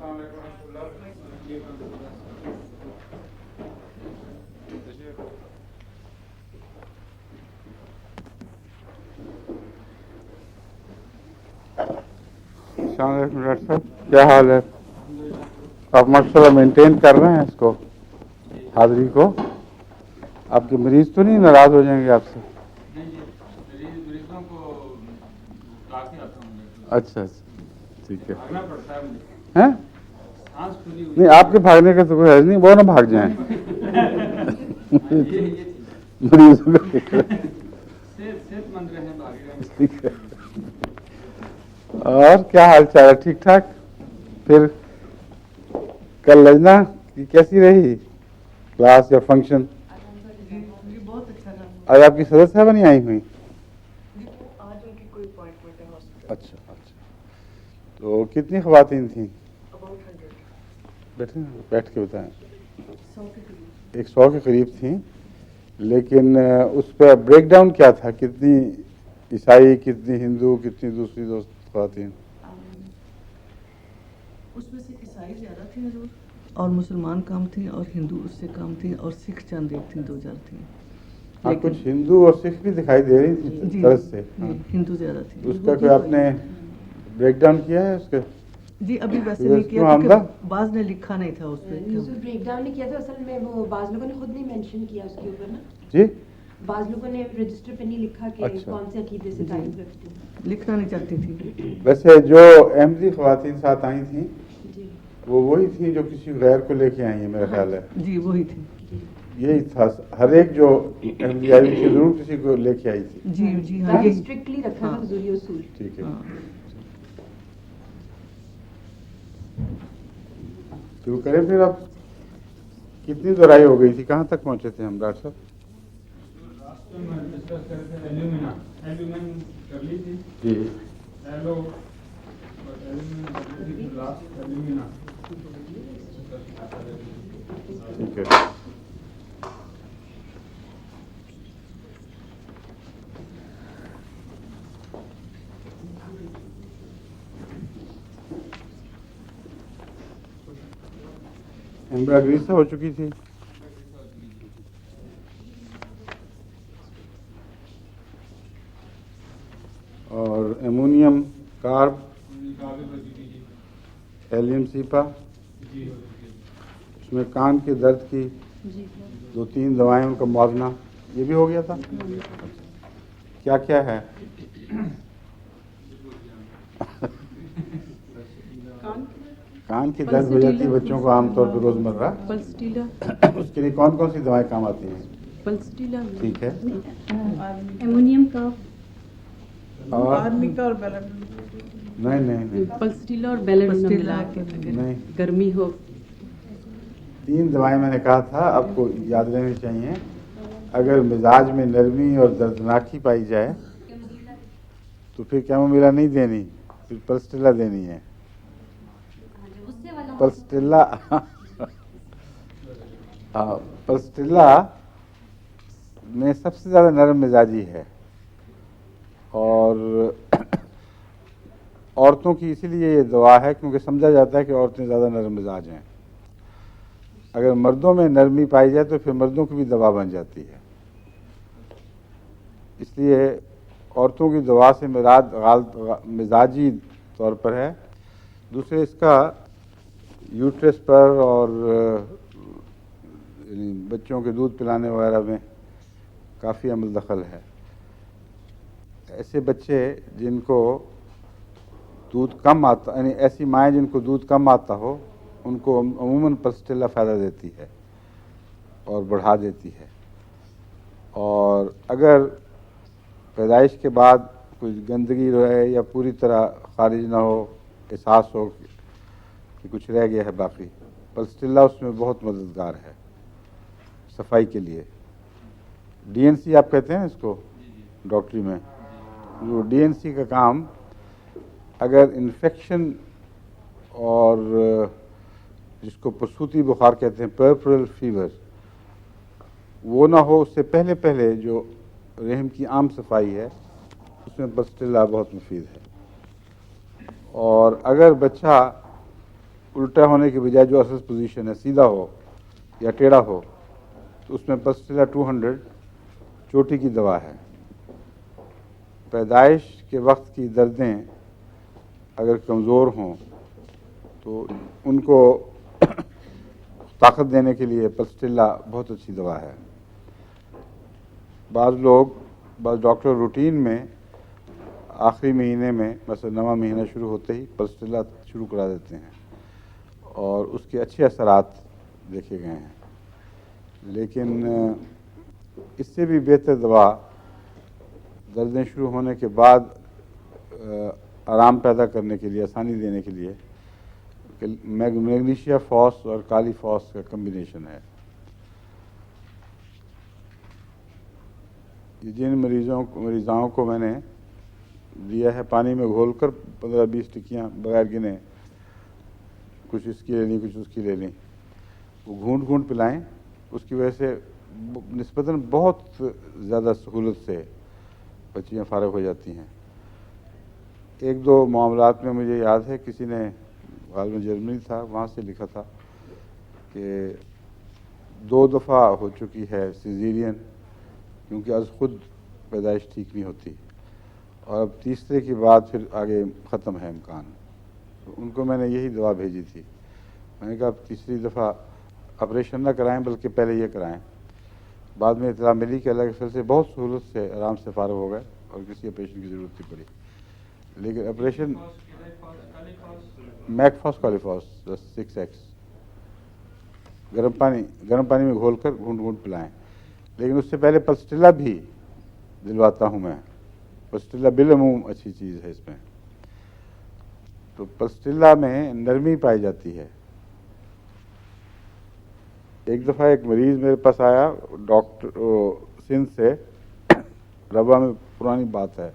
Doctor साहब, क्या हाल है? आप माशाल्लाह मेंटेन कर रहे हैं इसको, हाजिरी को। आपके मरीज तो नहीं नाराज हो जाएंगे आपसे? अच्छा अच्छा, ठीक है। हैं? नहीं, आपके भागने का तो कोई है नहीं, वो ना भाग जाएं। मरीजों को ठीक है। और क्या हाल चाल है? ठीक ठाक? फिर कल लजना की कैसी रही क्लास या फंक्शन? बहुत अच्छा था। आज आपकी सदस्य बनी आई हुई? आज उनकी कोई अपॉइंटमेंट है हॉस्पिटल। अच्छा अच्छा, तो कितनी ख्वातीन थी? अबाउट 100। बैठे बैठ के बताएं। 100 के करीब। 100 के करीब थी, लेकिन उस पर ब्रेकडाउन क्या था? कितनी ईसाई, कितनी हिंदू, कितनी दूसरी दोस्त ख्वातीन? उसमें से ईसाई ज़्यादा थी हजूर, और मुसलमान कम थे, और हिंदू उससे कम थे, और सिख चंद एक थी, 2 थी। हाँ, कुछ हिंदू और सिख भी दिखाई दे रही थी तरह से। हाँ। हिंदू ज़्यादा थी। उसका कोई आपने ब्रेकडाउन किया है उसका? जी अभी वैसे नहीं किया, क्योंकि बाज ने लिखा नहीं था उस पर। ब्रेकडाउन नहीं किया था असल में, वो बाज लोगों ने खुद नहीं मेंशन किया उसके ऊपर ना जी। बाज लोगों ने रजिस्टर पे नहीं लिखा कि अच्छा। कौन से अकीदे से ताल्लुक रखते हैं। लिखना नहीं चाहती थी। वैसे जो अहमदी ख्वातीन साथ आई थी जी वो वही थी जो किसी गैर को लेके आई है, मेरा ख्याल है। जी वही थी। यही था, हर एक जो अहमदी आई थी जरूर किसी को लेके आई थी। जी जी हाँ, काफी ये स्ट्रिक्टली रखा था हुजूरी उसूल। ठीक है। शुरू करें फिर। अब कितनी दोहराई हो गई थी, कहाँ तक पहुंचे थे हम डॉक्टर साहब? जी ठीक है। एम्ब्राग्रीसा हो चुकी थी। और एमोनियम कार्ब, हेलियम सीपा, उसमें कान के दर्द की 2-3 दवाएं, उनका मुआवजना, ये भी हो गया था। क्या क्या है? कान की दर्द हो जाती है बच्चों को आमतौर पर रोजमर्रा। पल्सटीला। उसके लिए कौन कौन सी दवाएं काम आती हैं? पल्सटीला। ठीक है। एमोनियम का और आर्मिका और बेलन। नहीं नहीं नहीं पल्सटीला और बेलेडोना मिला के नहीं, गर्मी हो। 3 दवाएं मैंने कहा था, आपको याद रहनी चाहिए। अगर मिजाज में नरमी और दर्दनाकी पाई जाए तो फिर कैमोमिला नहीं देनी, फिर पल्सटिला देनी है। पल्सटिला हाँ, पल्सटिला में सबसे ज़्यादा नरम मिजाजी है, और औरतों की इसीलिए ये दवा है क्योंकि समझा जाता है कि औरतें ज़्यादा नरम मिजाज हैं। अगर मर्दों में नरमी पाई जाए तो फिर मर्दों की भी दवा बन जाती है। इसलिए औरतों की दवा से मुराद मिजाजी तौर पर है। दूसरे, इसका यूट्रस पर और बच्चों के दूध पिलाने वगैरह में काफ़ी अमल दखल है। ऐसे बच्चे जिनको दूध कम आता, यानी ऐसी माएँ जिनको दूध कम आता हो, उनको अमूमन पल्सटिला फ़ायदा देती है और बढ़ा देती है। और अगर पैदाइश के बाद कुछ गंदगी रहे या पूरी तरह खारिज ना हो, एहसास हो कि कुछ रह गया है बाकी, पल्सटिला उसमें बहुत मददगार है सफाई के लिए। डीएनसी आप कहते हैं इसको डॉक्टरी में। जो डीएनसी का काम, अगर इन्फेक्शन और जिसको प्रसूति बुखार कहते हैं, पर्परल फीवर, वो ना हो, उससे पहले पहले जो रहम की आम सफाई है उसमें पल्सटिला बहुत मुफीद है। और अगर बच्चा उल्टा होने के बजाय जो असल पोजीशन है सीधा हो या टेढ़ा हो, तो उसमें पल्सटिला 200 चोटी की दवा है। पैदाइश के वक्त की दर्दें अगर कमज़ोर हों तो उनको ताकत देने के लिए पल्सटिला बहुत अच्छी दवा है। बाज़ डॉक्टर रूटीन में आखिरी महीने में, मतलब 9वां महीना शुरू होते ही पल्सटिला शुरू करा देते हैं और उसके अच्छे असरात देखे गए हैं। लेकिन इससे भी बेहतर दवा दर्दें शुरू होने के बाद आराम पैदा करने के लिए, आसानी देने के लिए मैग्नीशिया फॉस और काली फॉस का कम्बिनेशन है। ये जिन मरीज़ाओं को मैंने दिया है पानी में घोलकर 15-20 टिक्कियाँ बगैर गिने, कुछ इसकी लेनी कुछ उसकी लेनी, वो घूंट घूंट पिलाएं, उसकी वजह से निस्बतन बहुत ज़्यादा सहूलत से बच्चियाँ फारग हो जाती हैं। एक दो मामलात में मुझे याद है किसी ने, गालिबन जर्मनी था, वहाँ से लिखा था कि 2 दफ़ा हो चुकी है सीज़ेरियन, क्योंकि आज खुद पैदाइश ठीक नहीं होती, और अब तीसरे के बाद फिर आगे ख़त्म है इम्कान। तो उनको मैंने यही दवा भेजी थी। मैंने कहा अब तीसरी दफ़ा ऑपरेशन ना कराएं बल्कि पहले ये कराएं। बाद में इतला मिली कि अल्लाह के फजल से बहुत सहूलत से आराम से फारग हो गए और किसी ऑपरेशन की ज़रूरत नहीं पड़ी। लेकिन ऑपरेशन मैकफॉस कॉलीफॉस 6X गर्म पानी में घोलकर घूंट घूंट पिलाएं। लेकिन उससे पहले पल्सटिला भी दिलवाता हूँ मैं। पल्सटिला बिलअमूम अच्छी चीज़ है इसमें। तो पल्सटिला में नरमी पाई जाती है। एक दफ़ा एक मरीज़ मेरे पास आया, डॉक्टर सिंध से, रबा में पुरानी बात है,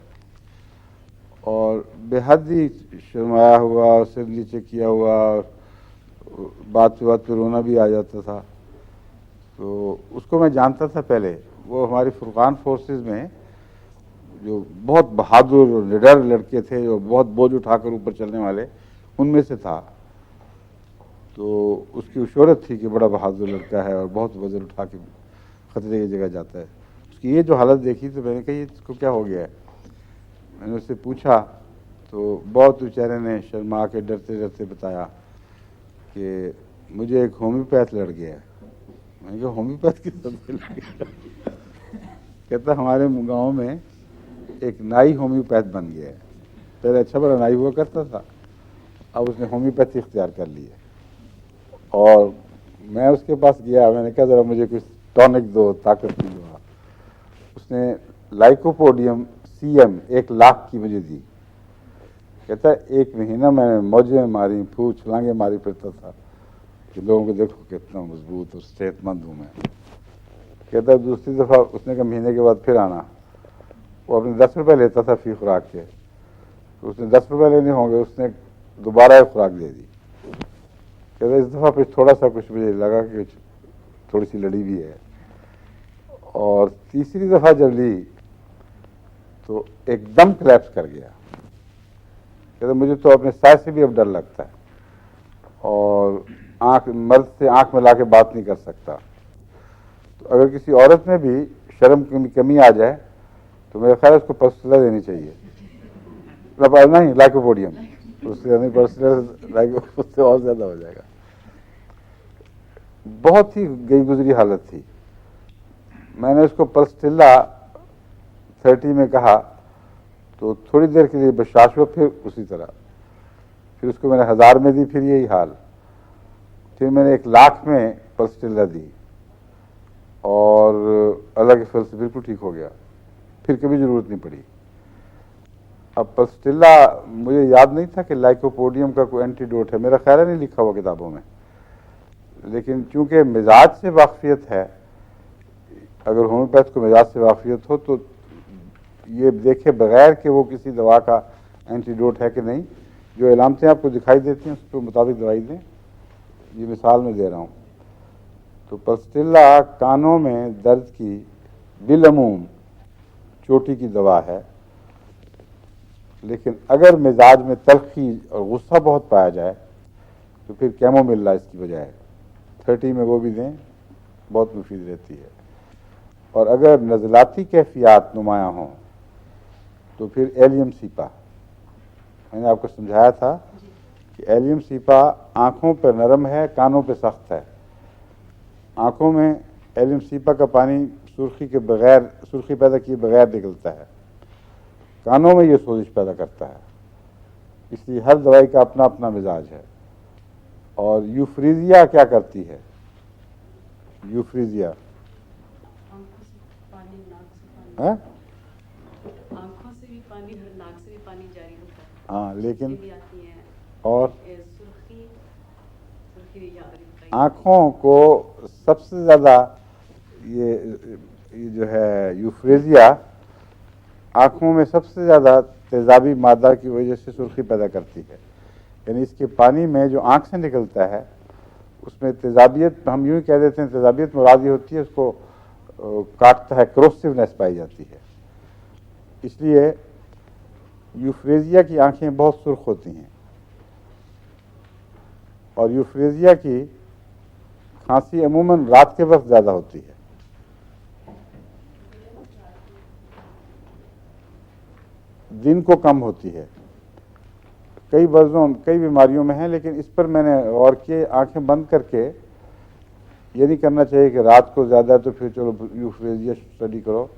और बेहद ही शर्माया हुआ, सिर नीचे किया हुआ, बात पे रोना भी आ जाता था। तो उसको मैं जानता था पहले, वो हमारी फुरकान फोर्सेस में जो बहुत बहादुर और निडर लड़के थे, जो बहुत बोझ उठाकर ऊपर चलने वाले, उनमें से था। तो उसकी शोहरत थी कि बड़ा बहादुर लड़का है और बहुत वजन उठा के खतरे की जगह जाता है। उसकी ये जो हालत देखी तो मैंने कहा इसको क्या हो गया है। मैंने उससे पूछा तो बहुत बेचारे ने शर्मा के डरते डरते बताया कि मुझे एक होम्योपैथ लड़ गया है। मैंने कहा होम्योपैथ किस तरह से लड़ गया? कहता हमारे गाँव में एक नाई होम्योपैथ बन गया है। पहले अच्छा बड़ा नाई हुआ करता था, अब उसने होम्योपैथी इख्तियार कर ली है। और मैं उसके पास गया, मैंने कहा ज़रा मुझे कुछ टॉनिक दो, ताकत की दो। उसने लाइकोपोडियम CM 1 लाख की मुझे दी। कहता 1 महीना मैंने मौजें मारी, फूल छलांगे मारी फिरता था कि लोगों को देखो कितना मजबूत और सेहतमंद हूँ मैं। कहता दूसरी दफ़ा उसने कहा महीने के बाद फिर आना। वो अपने 10 रुपये लेता था फी खुराक के, तो उसने 10 रुपये लेने होंगे, उसने दोबारा एक खुराक दे दी। कहते इस दफ़ा फिर थोड़ा सा कुछ मुझे लगा कि थोड़ी सी लड़ी भी है। और तीसरी दफ़ा जब ली तो एकदम क्लैप्स कर गया। कहते मुझे तो अपने साय से भी अब डर लगता है और मर्द से आंख मिला के बात नहीं कर सकता। तो अगर किसी औरत में भी शर्म की कमी आ जाए तो मेरा ख्याल है उसको पल्सटिला देनी चाहिए। नहीं, लाइकोपोडियम, उससे नहीं, उससे और ज़्यादा हो जाएगा। बहुत ही गई गुजरी हालत थी। मैंने उसको पल्सटिला 30 में कहा तो थोड़ी देर के लिए बर्दाश्त हुआ, फिर उसी तरह। फिर उसको मैंने 1000 में दी, फिर यही हाल। फिर मैंने 1 लाख में पल्सटिला दी और अल्लाह के फजल से बिल्कुल ठीक हो गया, फिर कभी ज़रूरत नहीं पड़ी। अब पल्सटिला मुझे याद नहीं था कि लाइकोपोडियम का कोई एंटीडोट है, मेरा ख्याल नहीं लिखा हुआ किताबों में। लेकिन चूंकि मिजाज से वाकफियत है, अगर होम्योपैथ को मिजाज से वाकफियत हो तो ये देखे बगैर कि वो किसी दवा का एंटीडोट है कि नहीं, जो इलामतें आपको दिखाई देती हैं उसके मुताबिक दवाई दें। ये मिसाल में दे रहा हूँ। तो पल्सटिला कानों में दर्द की बिलअमूम चोटी की दवा है, लेकिन अगर मिजाज में तलखी और गुस्सा बहुत पाया जाए तो फिर कैमोमिला इसकी बजाय 30 में वो भी दें, बहुत मुफीद रहती है। और अगर नज़लाती कैफियत नुमाया हों तो फिर एलियम सीपा, मैंने आपको समझाया था कि एलियम सीपा आँखों पर नरम है, कानों पर सख्त है। आँखों में एलियम सीपा का पानी सुर्खी पैदा किए बगैर निकलता है, कानों में ये सोजिश पैदा करता है। इसलिए हर दवाई का अपना अपना मिजाज है। और यूफ्रीजिया क्या करती है? यूफ्रीजिया है, आंखों से भी पानी, नाक से भी पानी जारी होता है। हाँ, लेकिन भी आती हैं और सुर्खी भी आँखों को सबसे ज़्यादा ये जो है यूफ्रेजिया आँखों में सबसे ज़्यादा तेज़ाबी मादा की वजह से सुर्खी पैदा करती है। यानी इसके पानी में जो आँख से निकलता है उसमें तेज़ाबियत, हम यूँ ही कह देते हैं तेज़ाबियत मुरादी होती है, उसको काटता है, क्रोसिवनेस पाई जाती है। इसलिए यूफ्रेजिया की आँखें बहुत सुर्ख होती हैं और यूफ्रेजिया की खांसी अमूमन रात के वक्त ज़्यादा होती है। दिन को कम होती है, कई बीमारियों में है, लेकिन इस पर मैंने गौर किए, आंखें बंद करके ये नहीं करना चाहिए कि रात को ज़्यादा तो फिर चलो यूफ्रेजिया स्टडी करो।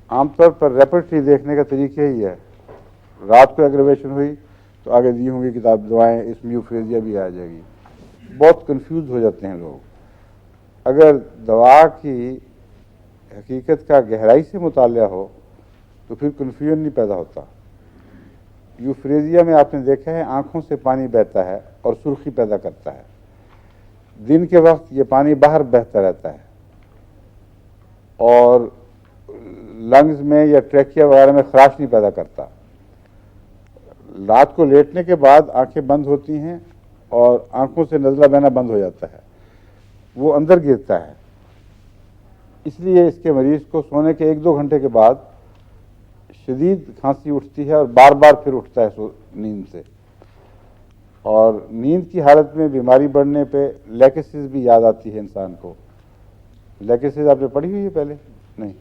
आमतौर पर रेपर्टरी देखने का तरीका ही है, रात को एग्रेवेशन हुई तो आगे दी होंगी किताब दवाएं, इसमें यूफ्रेजिया भी आ जाएगी। बहुत कंफ्यूज हो जाते हैं लोग। अगर दवा की हकीकत का गहराई से मुतालिया हो तो फिर कन्फ्यूजन नहीं पैदा होता। यूफ्रेजिया में आपने देखा है आंखों से पानी बहता है और सुर्खी पैदा करता है। दिन के वक्त ये पानी बाहर बहता रहता है और लंग्स में या ट्रैकिया वगैरह में खराश नहीं पैदा करता। रात को लेटने के बाद आंखें बंद होती हैं और आंखों से नज़ला बहना बंद हो जाता है, वो अंदर गिरता है। इसलिए इसके मरीज को सोने के 1-2 घंटे के बाद शदीद खांसी उठती है और बार बार फिर उठता है नींद से। और नींद की हालत में बीमारी बढ़ने पे लेकेसिस भी याद आती है इंसान को। लेकेसिस आपने पढ़ी हुई है पहले? नहीं,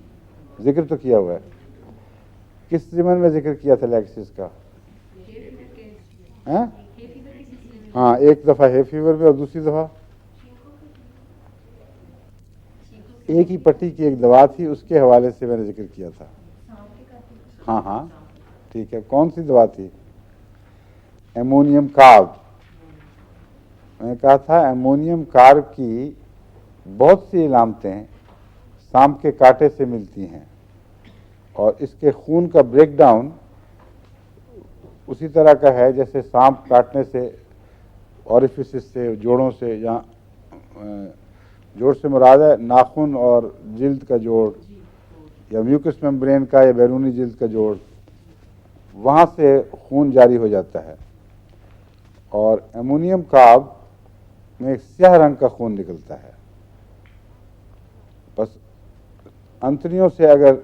जिक्र तो किया हुआ है। किस ज़िमन में जिक्र किया था लेकेसिस का? हाँ, एक दफ़ा है फीवर में और दूसरी दफ़ा एक ही पट्टी की एक दवा थी, उसके हवाले से मैंने जिक्र किया था। हाँ हाँ, ठीक है। कौन सी दवा थी? Ammonium carb. मैंने कहा था एमोनियम कार्ब की बहुत सी इलामतें सांप के कांटे से मिलती हैं और इसके खून का ब्रेकडाउन उसी तरह का है जैसे सांप काटने से ऑरिफिसिस से, जोड़ों से, या जोड़ से मुराद है नाखून और जिल्द का जोड़ या म्यूकस मेम्ब्रेन का या बैरूनी जिल्द का जोड़, वहाँ से खून जारी हो जाता है। और एमोनियम कार्ब में एक स्याह रंग का खून निकलता है। बस अंतड़ियों से अगर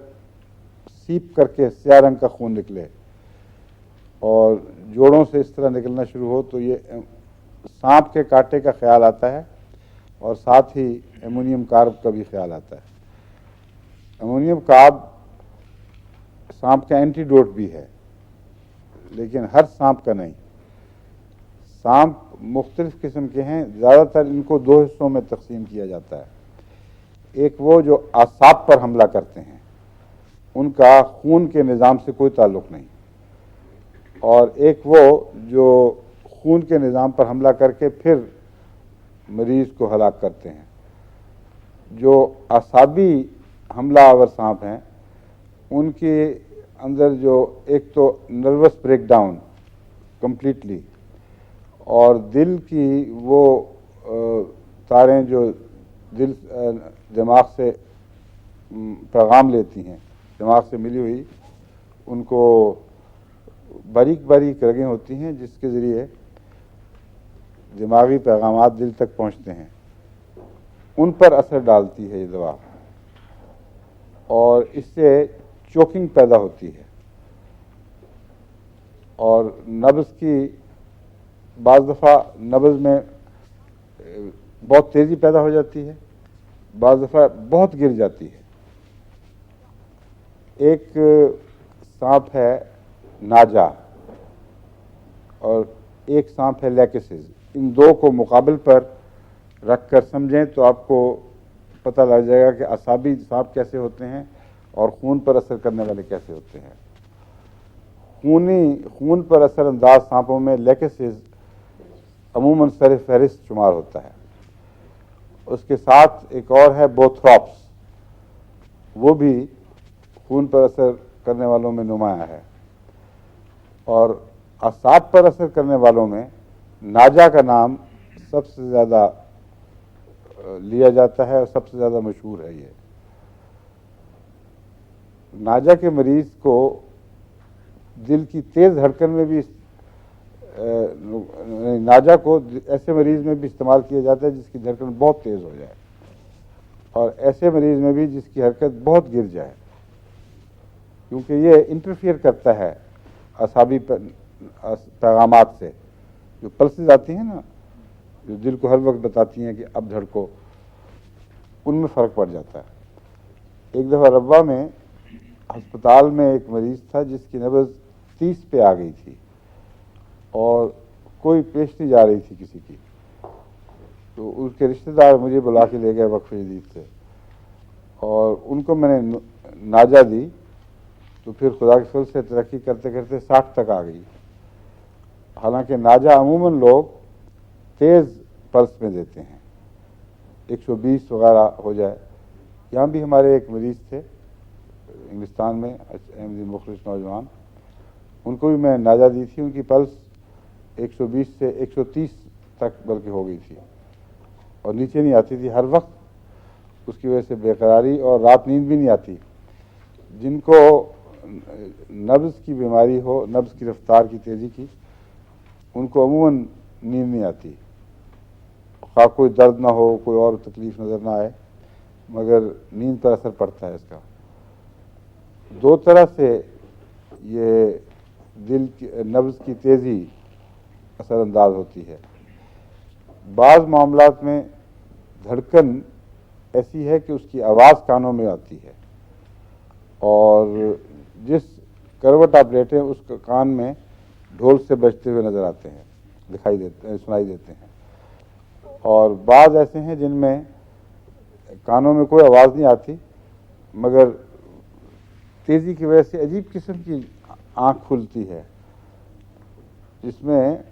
सीप करके स्याह रंग का खून निकले और जोड़ों से इस तरह निकलना शुरू हो तो ये सांप के कांटे का ख्याल आता है और साथ ही एमोनियम कार्ब का भी ख्याल आता है। एमोनियम कार्ब सांप का एंटीडोट भी है, लेकिन हर सांप का नहीं। सांप मुख्तलिफ किस्म के हैं, ज़्यादातर इनको 2 हिस्सों में तकसीम किया जाता है। एक वो जो आसाब पर हमला करते हैं, उनका खून के निज़ाम से कोई ताल्लुक़ नहीं, और एक वो जो खून के निज़ाम पर हमला करके फिर मरीज़ को हलाक करते हैं। जो आसाबी हमलावर सांप हैं उनके अंदर जो एक तो नर्वस ब्रेकडाउन कम्प्लीटली, और दिल की वो तारें जो दिल दिमाग से पैगाम लेती हैं, दिमाग से मिली हुई, उनको बारीक बारीक रगें होती हैं जिसके ज़रिए दिमागी पैगामात दिल तक पहुंचते हैं, उन पर असर डालती है ये दवा और इससे चोकिंग पैदा होती है और नब्ज़ की बाज़ दफ़ा नब्ज़ में बहुत तेज़ी पैदा हो जाती है, बाज़ दफ़ा बहुत गिर जाती है। एक सांप है नाजा और एक सांप है लैकेसिस। इन दो को मुकाबले पर रख कर समझें तो आपको पता लग जाएगा कि असाबी सांप कैसे होते हैं और खून पर असर करने वाले कैसे होते हैं। खून पर असरअंदाज सांपों में लैकेसिस अमूमन सर फहरिस्त शुमार होता है। उसके साथ एक और है बोथ्रॉप्स, वो भी खून पर असर करने वालों में नुमाया है। और असाब पर असर करने वालों में नाजा का नाम सबसे ज़्यादा लिया जाता है और सबसे ज़्यादा मशहूर है। ये नाजा के मरीज़ को दिल की तेज़ धड़कन में भी नाजा को ऐसे मरीज़ में भी इस्तेमाल किया जाता है जिसकी धड़कन बहुत तेज़ हो जाए, और ऐसे मरीज़ में भी जिसकी हरकत बहुत गिर जाए, क्योंकि ये इंटरफियर करता है असाबी पैगामात से। जो पल्सेस आती हैं ना, जो दिल को हर वक्त बताती हैं कि अब धड़को, उनमें फ़र्क पड़ जाता है। एक दफ़ा रब्बा में अस्पताल में एक मरीज़ था जिसकी नब्ज़ 30 पे आ गई थी और कोई पेश नहीं जा रही थी किसी की। तो उसके रिश्तेदार मुझे बुला के ले गए वक्फ जदीद से, और उनको मैंने नाजा दी। तो फिर खुदा के फजल से तरक्की करते करते 60 तक आ गई। हालांकि नाजा अमूमन लोग तेज़ पल्स में देते हैं, 120 वगैरह हो जाए। यहाँ भी हमारे एक मरीज़ थे इंग्लिस्तान में, अहमदी मुखलिस नौजवान, उनको भी मैं नाजा दी थी। उनकी पल्स 120 से 130 तक बल्कि हो गई थी और नीचे नहीं आती थी हर वक्त। उसकी वजह से बेकरारी और रात नींद भी नहीं आती। जिनको नब्ज़ की बीमारी हो, नब्ज़ की रफ्तार की तेज़ी की, उनको अमूमन नींद नहीं आती, खा कोई दर्द ना हो, कोई और तकलीफ़ नज़र ना आए, मगर नींद पर असर पड़ता है इसका। दो तरह से ये दिल की नब्ज़ की तेज़ी असरअंदाज होती है। बाज़ मामलात में धड़कन ऐसी है कि उसकी आवाज़ कानों में आती है, और जिस करवट आप लेटे हैं उस कान में ढोल से बजते हुए नज़र आते हैं, दिखाई देते हैं, सुनाई देते हैं। और बाज़ ऐसे हैं जिनमें कानों में कोई आवाज़ नहीं आती, मगर तेज़ी की वजह से अजीब किस्म की आँख खुलती है, जिसमें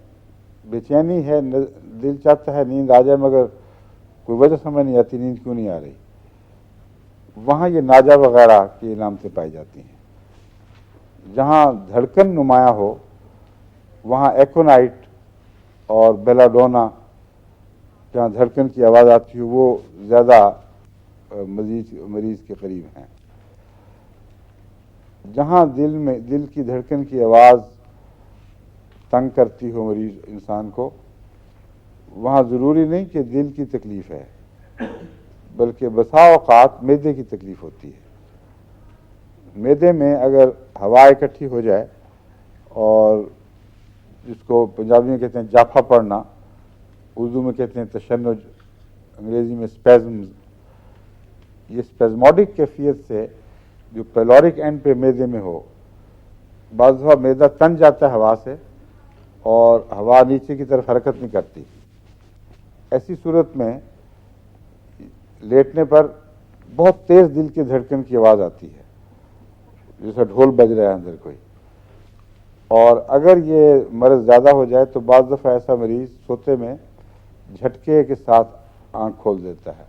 बेचैनी है, दिल चाहता है नींद आ जाए मगर कोई वजह समझ नहीं आती नींद क्यों नहीं आ रही। वहाँ ये नाजा वगैरह की इलामतें पाई जाती हैं। जहाँ धड़कन नुमाया हो वहाँ एकोनाइट और बेलाडोना, जहाँ धड़कन की आवाज़ आती हो, वो ज़्यादा मरीज़ के करीब हैं। जहाँ दिल की धड़कन की आवाज़ तंग करती हो मरीज़ इंसान को, वहाँ ज़रूरी नहीं कि दिल की तकलीफ़ है, बल्कि बसा औक़ात मैदे की तकलीफ़ होती है। मैदे में अगर हवा इकट्ठी हो जाए, और जिसको पंजाबी में कहते हैं जाफा पड़ना, उर्दू में कहते हैं तशन्नुज, अंग्रेज़ी में स्पेज़म्स, ये स्पेज़मोडिक कैफियत से जो पेलोरिक एंड पे मैदे में हो, बाज़ दफ़ा मैदा तन जाता है हवा से और हवा नीचे की तरफ हरकत नहीं करती। ऐसी सूरत में लेटने पर बहुत तेज़ दिल की धड़कन की आवाज़ आती है, जैसे ढोल बज रहा है अंदर कोई। और अगर ये मर्ज़ ज़्यादा हो जाए तो बाज़ दफ़ा ऐसा मरीज़ सोते में झटके के साथ आँख खोल देता है,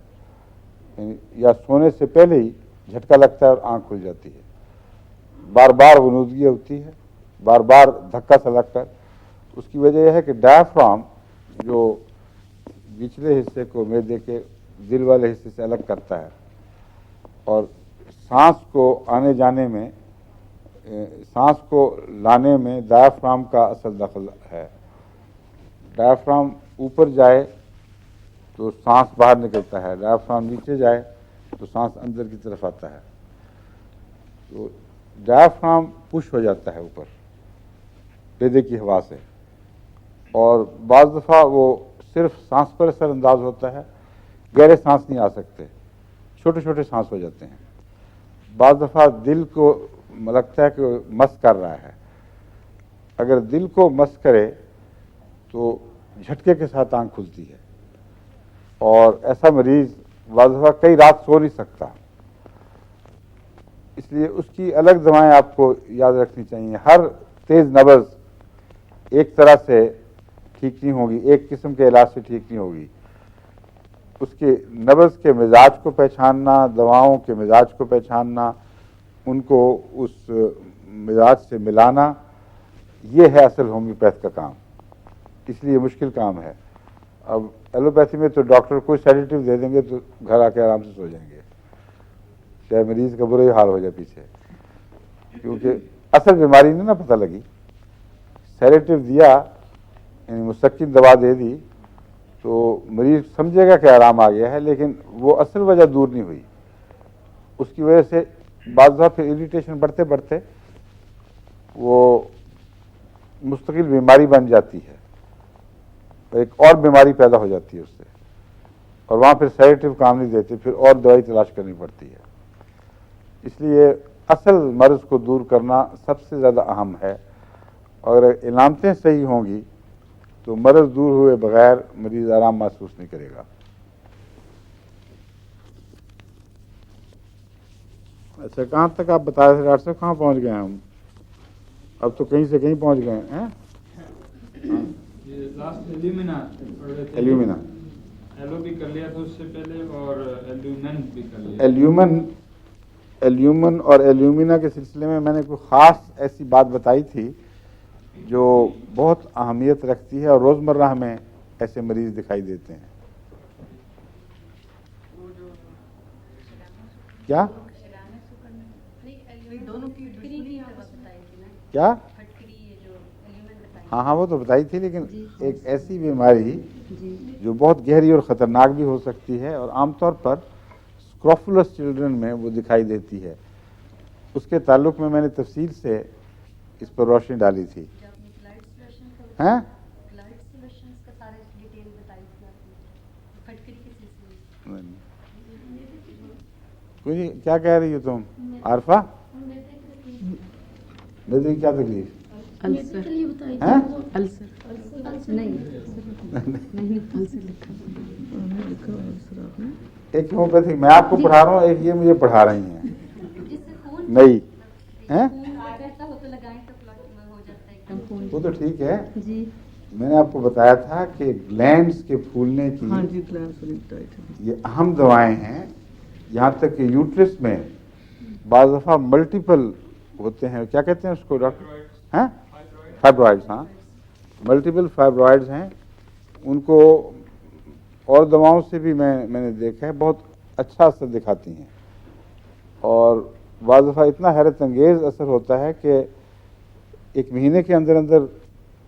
या सोने से पहले ही झटका लगता है और आँख खुल जाती है। बार बार गुनूदगी होती है, बार बार धक्का सा लगता है। उसकी वजह यह है कि डायफ्राम जो निचले हिस्से को मैदे के दिल वाले हिस्से से अलग करता है, और सांस को आने जाने में, सांस को लाने में डायफ्राम का असल दखल है। डायफ्राम ऊपर जाए तो सांस बाहर निकलता है, डायफ्राम नीचे जाए तो सांस अंदर की तरफ आता है। तो डायफ्राम पुश हो जाता है ऊपर मैदे की हवा से, और बाज़ दफ़ा वो सिर्फ सांस पर असरअंदाज होता है, गहरे सांस नहीं आ सकते, छोटे छोटे सांस हो जाते हैं। बाज़ दफ़ा दिल को लगता है कि मस कर रहा है, अगर दिल को मस करे तो झटके के साथ आंख खुलती है, और ऐसा मरीज बाज़ दफ़ा कई रात सो नहीं सकता। इसलिए उसकी अलग दवाएं आपको याद रखनी चाहिए। हर तेज़ नब्ज़ एक तरह से ठीक नहीं होगी, एक किस्म के इलाज से ठीक नहीं होगी। उसके नब्ज़ के मिजाज को पहचानना, दवाओं के मिजाज को पहचानना, उनको उस मिजाज से मिलाना, ये है असल होम्योपैथ का काम। इसलिए मुश्किल काम है। अब एलोपैथी में तो डॉक्टर कोई सेडेटिव दे देंगे तो घर आके आराम से सो जाएंगे, चाहे मरीज का बुरा ही हाल हो जाए पीछे, क्योंकि असल बीमारी नहीं ना पता लगी। सेडेटिव दिया, यानी मुस्तकिल दवा दे दी, तो मरीज समझेगा कि आराम आ गया है, लेकिन वो असल वजह दूर नहीं हुई। उसकी वजह से बाज़ दफ़ा फिर इरिटेशन बढ़ते बढ़ते वो मुस्तकिल बीमारी बन जाती है, एक और बीमारी पैदा हो जाती है उससे, और वहाँ फिर सेडेटिव काम नहीं देते, फिर और दवाई तलाश करनी पड़ती है। इसलिए असल मर्ज को दूर करना सबसे ज़्यादा अहम है, और अगर इलामतें सही होंगी तो मर्ज दूर हुए बगैर मरीज आराम महसूस नहीं करेगा। अच्छा, कहाँ तक आप बता रहे थे डॉक्टर साहब, कहाँ पहुँच गए हम? अब तो कहीं से कहीं पहुँच गए हैं। लास्ट एल्यूमिना एल्यूमिना, एलो भी कर लिया था उससे पहले, और एल्यूमिन भी कर लिया। एल्यूमन और एल्यूमिना के सिलसिले में मैंने कोई ख़ास ऐसी बात बताई थी जो बहुत अहमियत रखती है, और रोज़मर्रा हमें ऐसे मरीज दिखाई देते हैं। क्या क्या? हाँ हाँ, वो तो बताई थी, लेकिन एक ऐसी बीमारी जो बहुत गहरी और ख़तरनाक भी हो सकती है, और आमतौर पर स्क्रोफुलस चिल्ड्रन में वो दिखाई देती है, उसके ताल्लुक में मैंने तफसील से इस पर रोशनी डाली थी। हैं? कोई नहीं, क्या कह रही हो तुम आरफा? मेरी क्या तकलीफ? अल्सर हैं? अल्सर नहीं अल्सर लिखा अल्सर आपने। एक होम्योपैथिक मैं आपको पढ़ा रहा हूँ, एक ये मुझे पढ़ा रही हैं। नहीं हैं? वो तो ठीक है जी। मैंने आपको बताया था कि ग्लैंड्स के फूलने की, हाँ जी, ग्लैंड्स वाली बताई थी। ये अहम दवाएं हैं। यहाँ तक कि यूट्रस में बाज़ दफ़ा मल्टीपल होते हैं, क्या कहते हैं उसको डॉक्टर? हैं? फाइब्रॉइड्स। हाँ, मल्टीपल फाइब्रॉइड्स हैं, उनको और दवाओं से भी मैंने देखा है बहुत अच्छा असर दिखाती हैं, और बाज़ दफ़ा इतना हैरत अंगेज़ असर होता है कि एक महीने के अंदर अंदर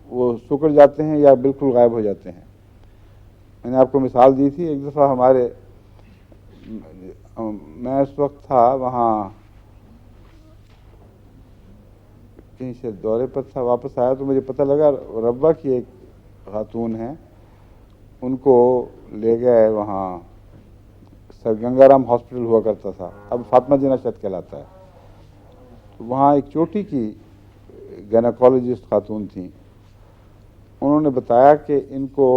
वो सिकुड़ जाते हैं या बिल्कुल गायब हो जाते हैं। मैंने आपको मिसाल दी थी, एक दफ़ा हमारे, मैं उस वक्त था वहाँ कहीं से दौरे पर था, वापस आया तो मुझे पता लगा रब्बा की एक खातून है, उनको ले गए वहाँ, सर गंगाराम हॉस्पिटल हुआ करता था, अब फातिमा जिना शत कहलाता है। तो वहाँ एक चोटी की गायनेकोलॉजिस्ट खातून थी, उन्होंने बताया कि इनको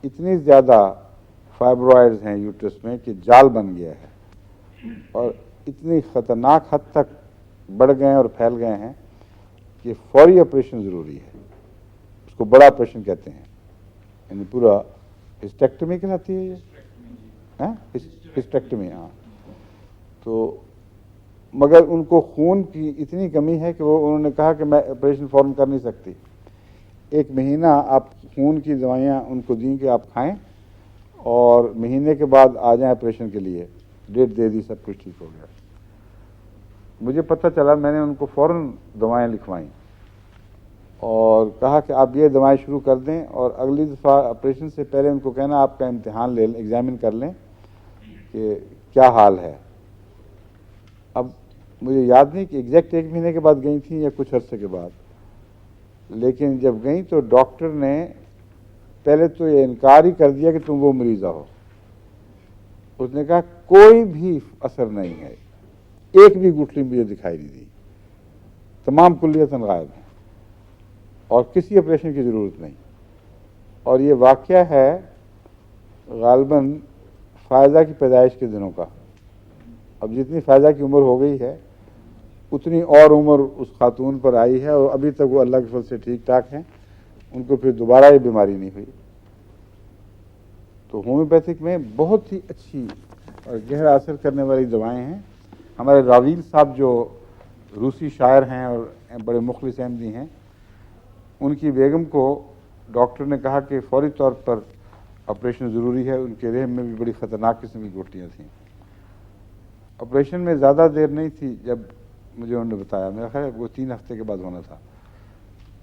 इतनी ज़्यादा फाइब्रॉइड्स हैं यूट्रस में कि जाल बन गया है, और इतनी ख़तरनाक हद तक बढ़ गए और फैल गए हैं कि फौरी ऑपरेशन ज़रूरी है। उसको बड़ा ऑपरेशन कहते हैं, यानी पूरा हिस्टेक्टमी कहलाती है ये, हैं? हिस्टेक्टमी। हाँ, तो मगर उनको खून की इतनी कमी है कि वो, उन्होंने कहा कि मैं ऑपरेशन फ़ौरन कर नहीं सकती, 1 महीना आप खून की दवाइयाँ उनको दी कि आप खाएं, और महीने के बाद आ जाएं ऑपरेशन के लिए। डेट दे दी, सब कुछ ठीक हो गया। मुझे पता चला, मैंने उनको फ़ौरन दवाएं लिखवाईं और कहा कि आप ये दवाएं शुरू कर दें, और अगली दफ़ा ऑपरेशन से पहले उनको कहना आपका इम्तिहान ले लें, एग्ज़ामिन कर लें कि क्या हाल है। अब मुझे याद नहीं कि एग्जैक्ट 1 महीने के बाद गई थी या कुछ अरसे के बाद। लेकिन जब गई तो डॉक्टर ने पहले तो ये इनकार ही कर दिया कि तुम वो मरीज़ा हो। उसने कहा कोई भी असर नहीं है, एक भी गुठली मुझे दिखाई नहीं दी, तमाम कुल्लियतन गायब हैं और किसी ऑपरेशन की ज़रूरत नहीं। और ये वाक़या है गालिबन फ़ायदा की पैदाइश के दिनों का। अब जितनी फ़ायदा की उम्र हो गई है उतनी और उम्र उस खातून पर आई है और अभी तक वो अल्लाह के फजल से ठीक ठाक हैं, उनको फिर दोबारा ये बीमारी नहीं हुई। तो होम्योपैथिक में बहुत ही अच्छी और गहरा असर करने वाली दवाएं हैं। हमारे रावील साहब जो रूसी शायर हैं और बड़े मुखलिस अहमदी हैं, उनकी बेगम को डॉक्टर ने कहा कि फौरी तौर पर ऑपरेशन ज़रूरी है। उनके रहम में भी बड़ी ख़तरनाक किस्म की गुठलियाँ थीं। ऑपरेशन में ज़्यादा देर नहीं थी जब मुझे उन्होंने बताया, मेरा ख्याल है वो 3 हफ्ते के बाद होना था।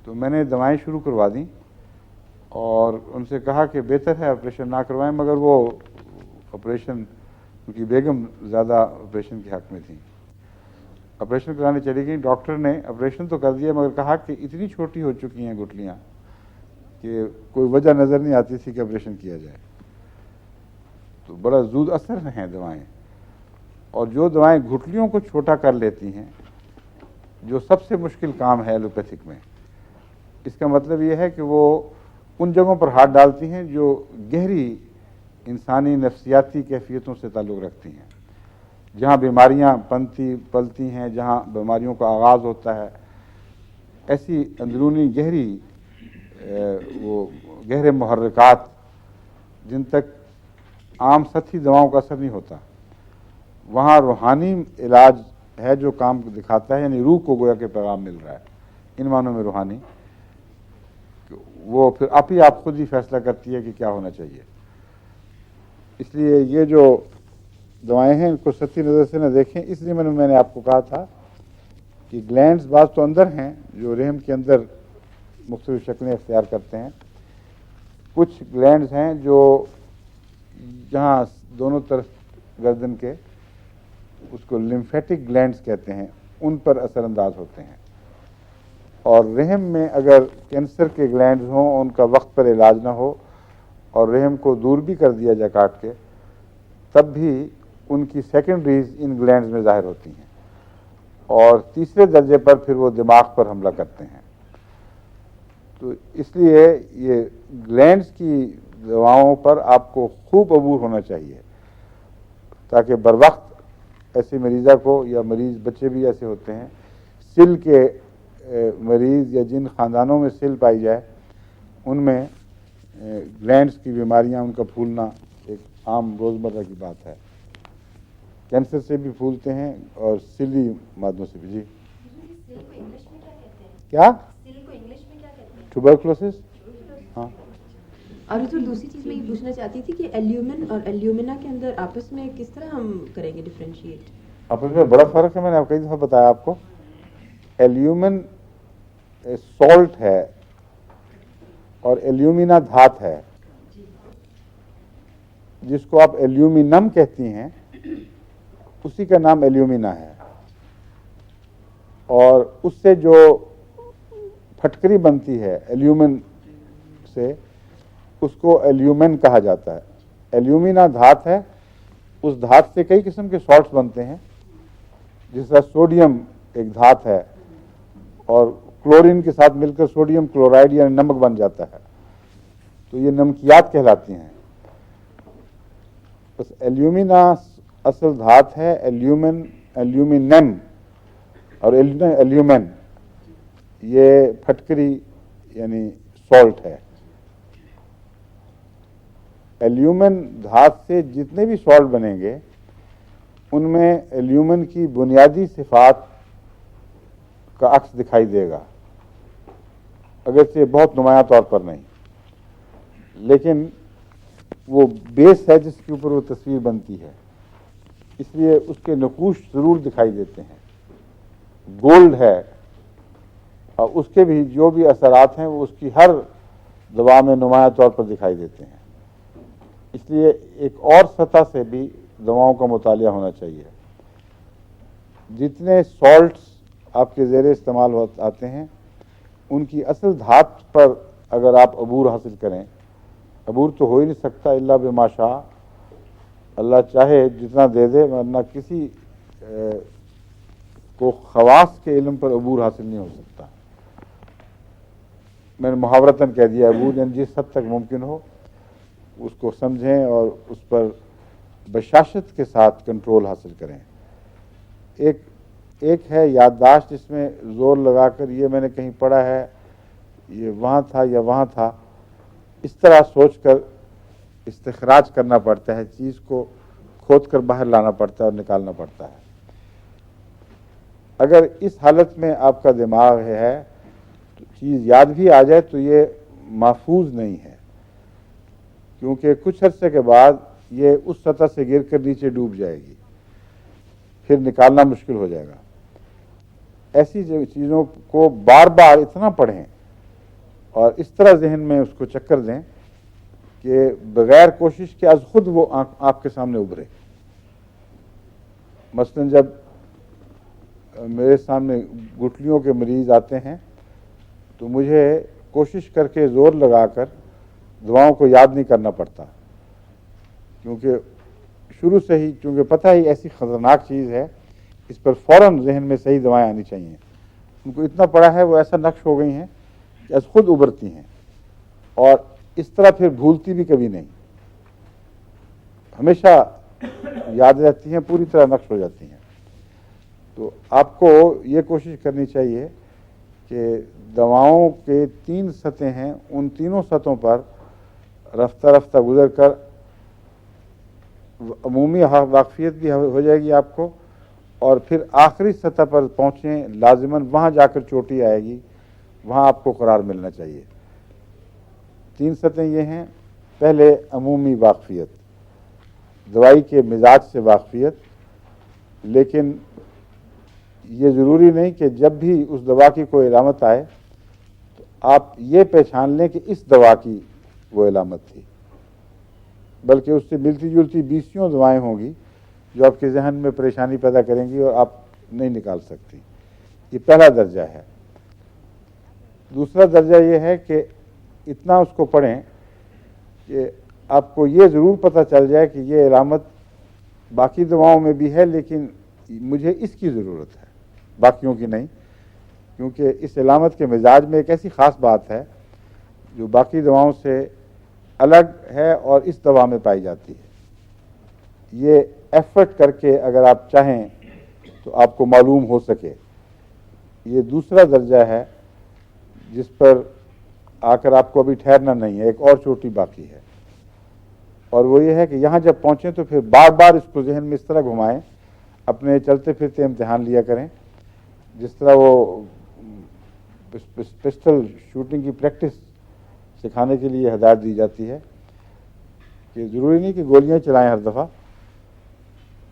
तो मैंने दवाएं शुरू करवा दी और उनसे कहा कि बेहतर है ऑपरेशन ना करवाएं, मगर वो ऑपरेशन, उनकी बेगम ज़्यादा ऑपरेशन के हक़ में थी। ऑपरेशन कराने चली गई। डॉक्टर ने ऑपरेशन तो कर दिया मगर कहा कि इतनी छोटी हो चुकी हैं गुठलियाँ कि कोई वजह नज़र नहीं आती थी कि ऑपरेशन किया जाए। तो बड़ा ज़ूद असर हैं दवाएं। और जो दवाएं घुटलियों को छोटा कर लेती हैं, जो सबसे मुश्किल काम है एलोपैथिक में, इसका मतलब ये है कि वो उन जगहों पर हाथ डालती हैं जो गहरी इंसानी नफ्सियाती कैफियतों से ताल्लुक़ रखती हैं, जहाँ बीमारियाँ पलती हैं, जहाँ बीमारियों का आगाज़ होता है। ऐसी अंदरूनी गहरी वो गहरे मुहर्रिकात जिन तक आम सतही दवाओं का असर नहीं होता, वहाँ रूहानी इलाज है जो काम दिखाता है, यानी रूह को गोया के पैगाम मिल रहा है, इन मानों में रूहानी। वो फिर आप खुद ही फैसला करती है कि क्या होना चाहिए। इसलिए ये जो दवाएं हैं इनको सच्ची नज़र से न देखें। इसलिए मैंने आपको कहा था कि ग्लैंड्स बाज़ तो अंदर हैं जो रहम के अंदर मुख्तलिफ शक्लें इख्तियार करते हैं। कुछ ग्लैंड्स हैं जो जहाँ दोनों तरफ गर्दन के, उसको लिम्फेटिक ग्लैंड्स कहते हैं, उन पर असरअंदाज होते हैं। और रहम में अगर कैंसर के ग्लैंड्स हों, उनका वक्त पर इलाज ना हो और रहम को दूर भी कर दिया जाए काट के, तब भी उनकी सेकेंडरीज इन ग्लैंड्स में ज़ाहिर होती हैं और तीसरे दर्जे पर फिर वो दिमाग पर हमला करते हैं। तो इसलिए ये ग्लैंड्स की दवाओं पर आपको खूब अबूर होना चाहिए ताकि बर वक्त ऐसे मरीज़ा को, या मरीज़ बच्चे भी ऐसे होते हैं, सिल के मरीज़ या जिन ख़ानदानों में सिल पाई जाए उनमें ग्लैंड्स की बीमारियां, उनका फूलना एक आम रोज़मर्रा की बात है। कैंसर से भी फूलते हैं और सिली मादों से भी। जी सिल को इंग्लिश में क्या कहते हैं? क्या? सिल को इंग्लिश में क्या कहते हैं? ट्यूबरकुलोसिस। हाँ। और तो दूसरी चीज़ मैं ये पूछना चाहती थी कि एल्यूमिन और एल्यूमिना के अंदर आपस में किस तरह हम करेंगे डिफ्रेंशिएट? आपस में बड़ा फ़र्क है, मैंने कई दफ़ा बताया आपको। एल्यूमिन सॉल्ट है और एल्यूमिना धात है। जिसको आप एल्यूमिनम कहती हैं उसी का नाम एल्यूमिना है। और उससे जो फटकरी बनती है एल्यूमिन से, उसको एल्यूमिन कहा जाता है। एल्यूमिना धात है, उस धात से कई किस्म के सॉल्ट्स बनते हैं। जिस तरह सोडियम एक धात है और क्लोरीन के साथ मिलकर सोडियम क्लोराइड यानी नमक बन जाता है, तो ये नमकियात कहलाती हैं। बस एल्यूमिना असल धात है, एल्यूमिनम और एल्यूमिन ये फटकरी यानी सॉल्ट है। एल्यूमिन धात से जितने भी सॉल्ट बनेंगे उनमें एल्यूमिन की बुनियादी सिफात का अक्स दिखाई देगा, अगरचे बहुत नुमाया तौर पर नहीं, लेकिन वो बेस है जिसके ऊपर वो तस्वीर बनती है, इसलिए उसके नकूश ज़रूर दिखाई देते हैं। गोल्ड है और उसके भी जो भी असरात हैं वो उसकी हर दवा में नुमाया तौर पर दिखाई देते हैं। इसलिए एक और सतह से भी दवाओं का मुतालिया होना चाहिए। जितने सॉल्ट्स आपके ज़ेरे इस्तेमाल आते हैं उनकी असल धात पर अगर आप अबूर हासिल करें, अबूर तो हो ही नहीं सकता इल्ला बेमाशा, अल्लाह चाहे जितना दे दे, वरना किसी को खवास के इल्म पर अबूर हासिल नहीं हो सकता। मैंने मुहावरतन कह दिया अबूर, यानी जिस हद तक मुमकिन हो उसको समझें और उस पर बशाशत के साथ कंट्रोल हासिल करें। एक है याददाश्त, जिसमें ज़ोर लगाकर ये मैंने कहीं पढ़ा है, ये वहाँ था या वहाँ था, इस तरह सोचकर इस्तिखराज करना पड़ता है, चीज़ को खोद कर बाहर लाना पड़ता है और निकालना पड़ता है। अगर इस हालत में आपका दिमाग है तो चीज़ याद भी आ जाए तो ये महफूज नहीं है, क्योंकि कुछ अर्से के बाद ये उस सतह से गिर कर नीचे डूब जाएगी, फिर निकालना मुश्किल हो जाएगा। ऐसी चीज़ों को बार बार इतना पढ़ें और इस तरह जहन में उसको चक्कर दें कि बगैर कोशिश के आज खुद वो आपके सामने उभरे। मसलन जब मेरे सामने गुठलियों के मरीज आते हैं तो मुझे कोशिश करके ज़ोर लगाकर दवाओं को याद नहीं करना पड़ता, क्योंकि शुरू से ही, क्योंकि पता ही ऐसी ख़तरनाक चीज़ है, इस पर फ़ौरन जहन में सही दवाएं आनी चाहिए। उनको इतना पड़ा है, वो ऐसा नक्श हो गई हैं कि आज खुद उभरती हैं और इस तरह फिर भूलती भी कभी नहीं, हमेशा याद रहती हैं, पूरी तरह नक्श हो जाती हैं। तो आपको ये कोशिश करनी चाहिए कि दवाओं के 3 सतहें हैं, उन तीनों सतहों पर रफ्ता रफ्ता गुजर कर अमूमी वाकफियत भी हो जाएगी आपको, और फिर आखिरी सतह पर पहुँचें लाजिमन, वहाँ जाकर चोटी आएगी, वहाँ आपको करार मिलना चाहिए। 3 सतहें ये हैं, पहले अमूमी वाकफियत, दवाई के मिजाज से वाकफियत, लेकिन ये ज़रूरी नहीं कि जब भी उस दवा की कोई इलामत आए तो आप ये पहचान लें कि इस दवा की वो इलामत थी, बल्कि उससे मिलती जुलती 20 दवाएं होंगी जो आपके जहन में परेशानी पैदा करेंगी और आप नहीं निकाल सकती। ये पहला दर्जा है। दूसरा दर्जा ये है कि इतना उसको पढ़ें कि आपको ये ज़रूर पता चल जाए कि ये इलामत बाकी दवाओं में भी है, लेकिन मुझे इसकी ज़रूरत है, बाकियों की नहीं, क्योंकि इस इलामत के मिजाज में एक ऐसी ख़ास बात है जो बाकी दवाओं से अलग है और इस दवा में पाई जाती है। ये एफर्ट करके अगर आप चाहें तो आपको मालूम हो सके। ये दूसरा दर्जा है जिस पर आकर आपको अभी ठहरना नहीं है, एक और चोटी बाकी है, और वो ये है कि यहाँ जब पहुँचें तो फिर बार बार इसको जहन में इस तरह घुमाएं, अपने चलते फिरते इम्तिहान लिया करें, जिस तरह वो पिस्टल शूटिंग की प्रैक्टिस सिखाने के लिए हदायत दी जाती है कि ज़रूरी नहीं कि गोलियां चलाएं हर दफ़ा।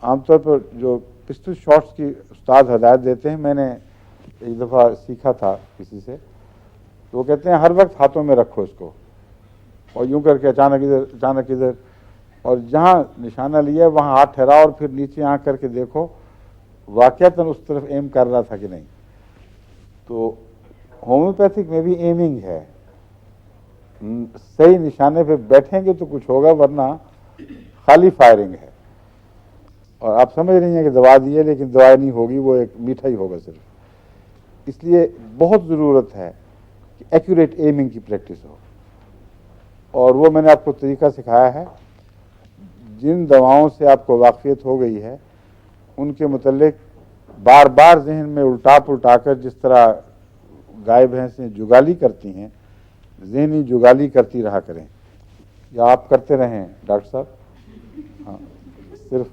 आमतौर पर जो पिस्टल शॉट्स की उस्ताद हदायत देते हैं, मैंने एक दफ़ा सीखा था किसी से, तो वो कहते हैं हर वक्त हाथों में रखो इसको, और यूं करके अचानक इधर, और जहाँ निशाना लिया वहाँ हाथ ठहराओ और फिर नीचे आँख करके देखो वाक़यातन उस तरफ एम कर रहा था कि नहीं। तो होम्योपैथिक में भी एमिंग है, सही निशाने पे बैठेंगे तो कुछ होगा, वरना खाली फायरिंग है, और आप समझ रही हैं कि दवा दी है लेकिन दवा नहीं होगी, वो एक मीठा ही होगा सिर्फ। इसलिए बहुत ज़रूरत है कि एक्यूरेट एमिंग की प्रैक्टिस हो, और वो मैंने आपको तरीका सिखाया है। जिन दवाओं से आपको वाक़फियत हो गई है उनके मुतल्लिक बार बार जहन में उल्टा पुल्टा कर, जिस तरह गाय भैंसें जुगाली करती हैं, ज़हनी जुगाली करती रहा करें, या आप करते रहें डॉक्टर साहब। हाँ, सिर्फ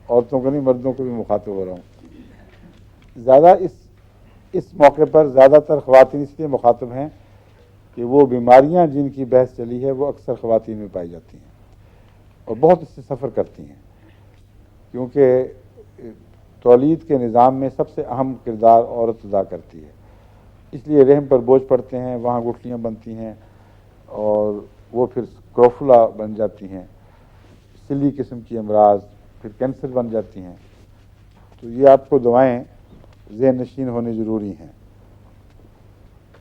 औरतों को नहीं, मर्दों को भी मुखातिब हो रहा हूँ। ज़्यादा इस मौके पर ज़्यादातर ख़वातीन इसलिए मुखातिब हैं कि वो बीमारियाँ जिनकी बहस चली है वो अक्सर ख़वातीन में पाई जाती हैं और बहुत इससे सफ़र करती हैं, क्योंकि तौलीद के निज़ाम में सबसे अहम किरदार औरत अदा करती है, इसलिए रहम पर बोझ पड़ते हैं, वहाँ गुठलियाँ बनती हैं और वो फिर क्रोफुला बन जाती हैं, सिली किस्म की अमराज, फिर कैंसर बन जाती हैं। तो ये आपको दवाएं ज़हन नशीन होनी ज़रूरी हैं।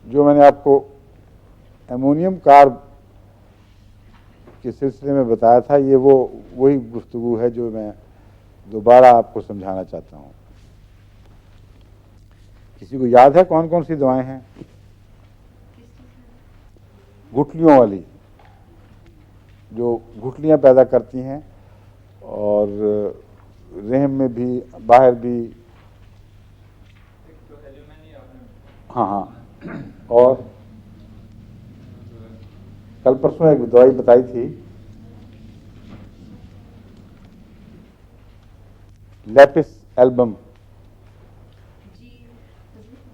जो मैंने आपको एमोनियम कार्ब के सिलसिले में बताया था, ये वही गुफ्तगू है जो मैं दोबारा आपको समझाना चाहता हूँ। किसी को याद है कौन कौन सी दवाएं हैं? गुठलियों वाली, जो गुठलियाँ पैदा करती हैं और रहम में भी बाहर भी। हाँ हाँ, और कल परसों एक दवाई बताई थी, लैपिस एल्बम,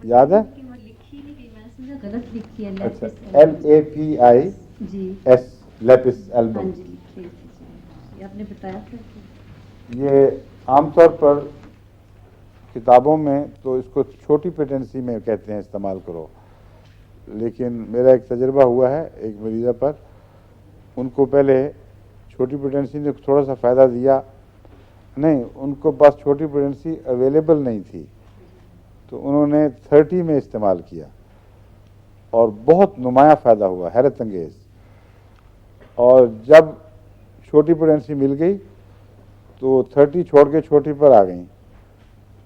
याद है? लिखी नहीं गई, मैंने समझा गलत लिखी है। अच्छा, LAPIS जी, LAPIS, लैपिस हाँ एल्बम। जी लिखी थी, ये आपने बताया था कि ये आमतौर पर किताबों में तो इसको छोटी पेटेंसी में कहते हैं इस्तेमाल करो, लेकिन मेरा एक तजर्बा हुआ है एक मरीज़ा पर, उनको पहले छोटी पेटेंसी ने थोड़ा सा फ़ायदा दिया नहीं, उनको पास छोटी पेटेंसी अवेलेबल नहीं थी, तो उन्होंने 30 में इस्तेमाल किया और बहुत नुमाया फ़ायदा हुआ, हैरत अंगेज़। और जब छोटी पेटेंसी मिल गई तो 30 छोड़ के छोटी पर आ गई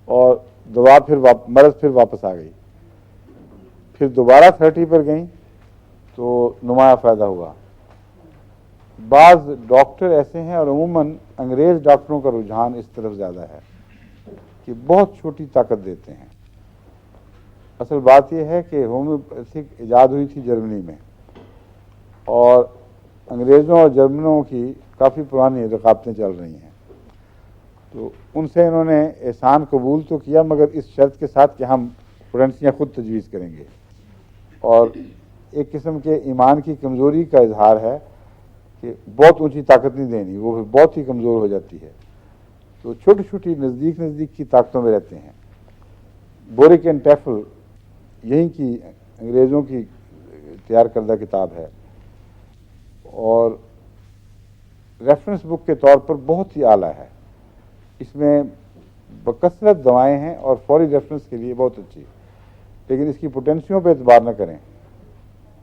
और दवा मर्ज़ फिर वापस आ गई, फिर दोबारा 30 पर गई तो नुमाया फ़ायदा हुआ। बाज़ डॉक्टर ऐसे हैं, और अमूमन अंग्रेज़ डॉक्टरों का रुझान इस तरफ ज़्यादा है कि बहुत छोटी ताकत देते हैं। असल बात यह है कि होम्योपैथिक ईजाद हुई थी जर्मनी में, और अंग्रेज़ों और जर्मनों की काफ़ी पुरानी रकाबतें चल रही हैं, तो उनसे इन्होंने एहसान कबूल तो किया, मगर इस शर्त के साथ कि हम पोटेंसियाँ खुद तजवीज़ करेंगे। और एक किस्म के ईमान की कमज़ोरी का इजहार है कि बहुत ऊंची ताकत नहीं देनी, वो बहुत ही कमज़ोर हो जाती है, तो छोटी छोटी नज़दीक की ताकतों में रहते हैं। बोरिक एंड टैफल यहीं की अंग्रेज़ों की तैयार करदा किताब है, और रेफरेंस बुक के तौर पर बहुत ही आला है। इसमें बकसरत दवाएं हैं और फौरी रेफरेंस के लिए बहुत अच्छी, लेकिन इसकी पोटेंसियों पर एतबार न करें,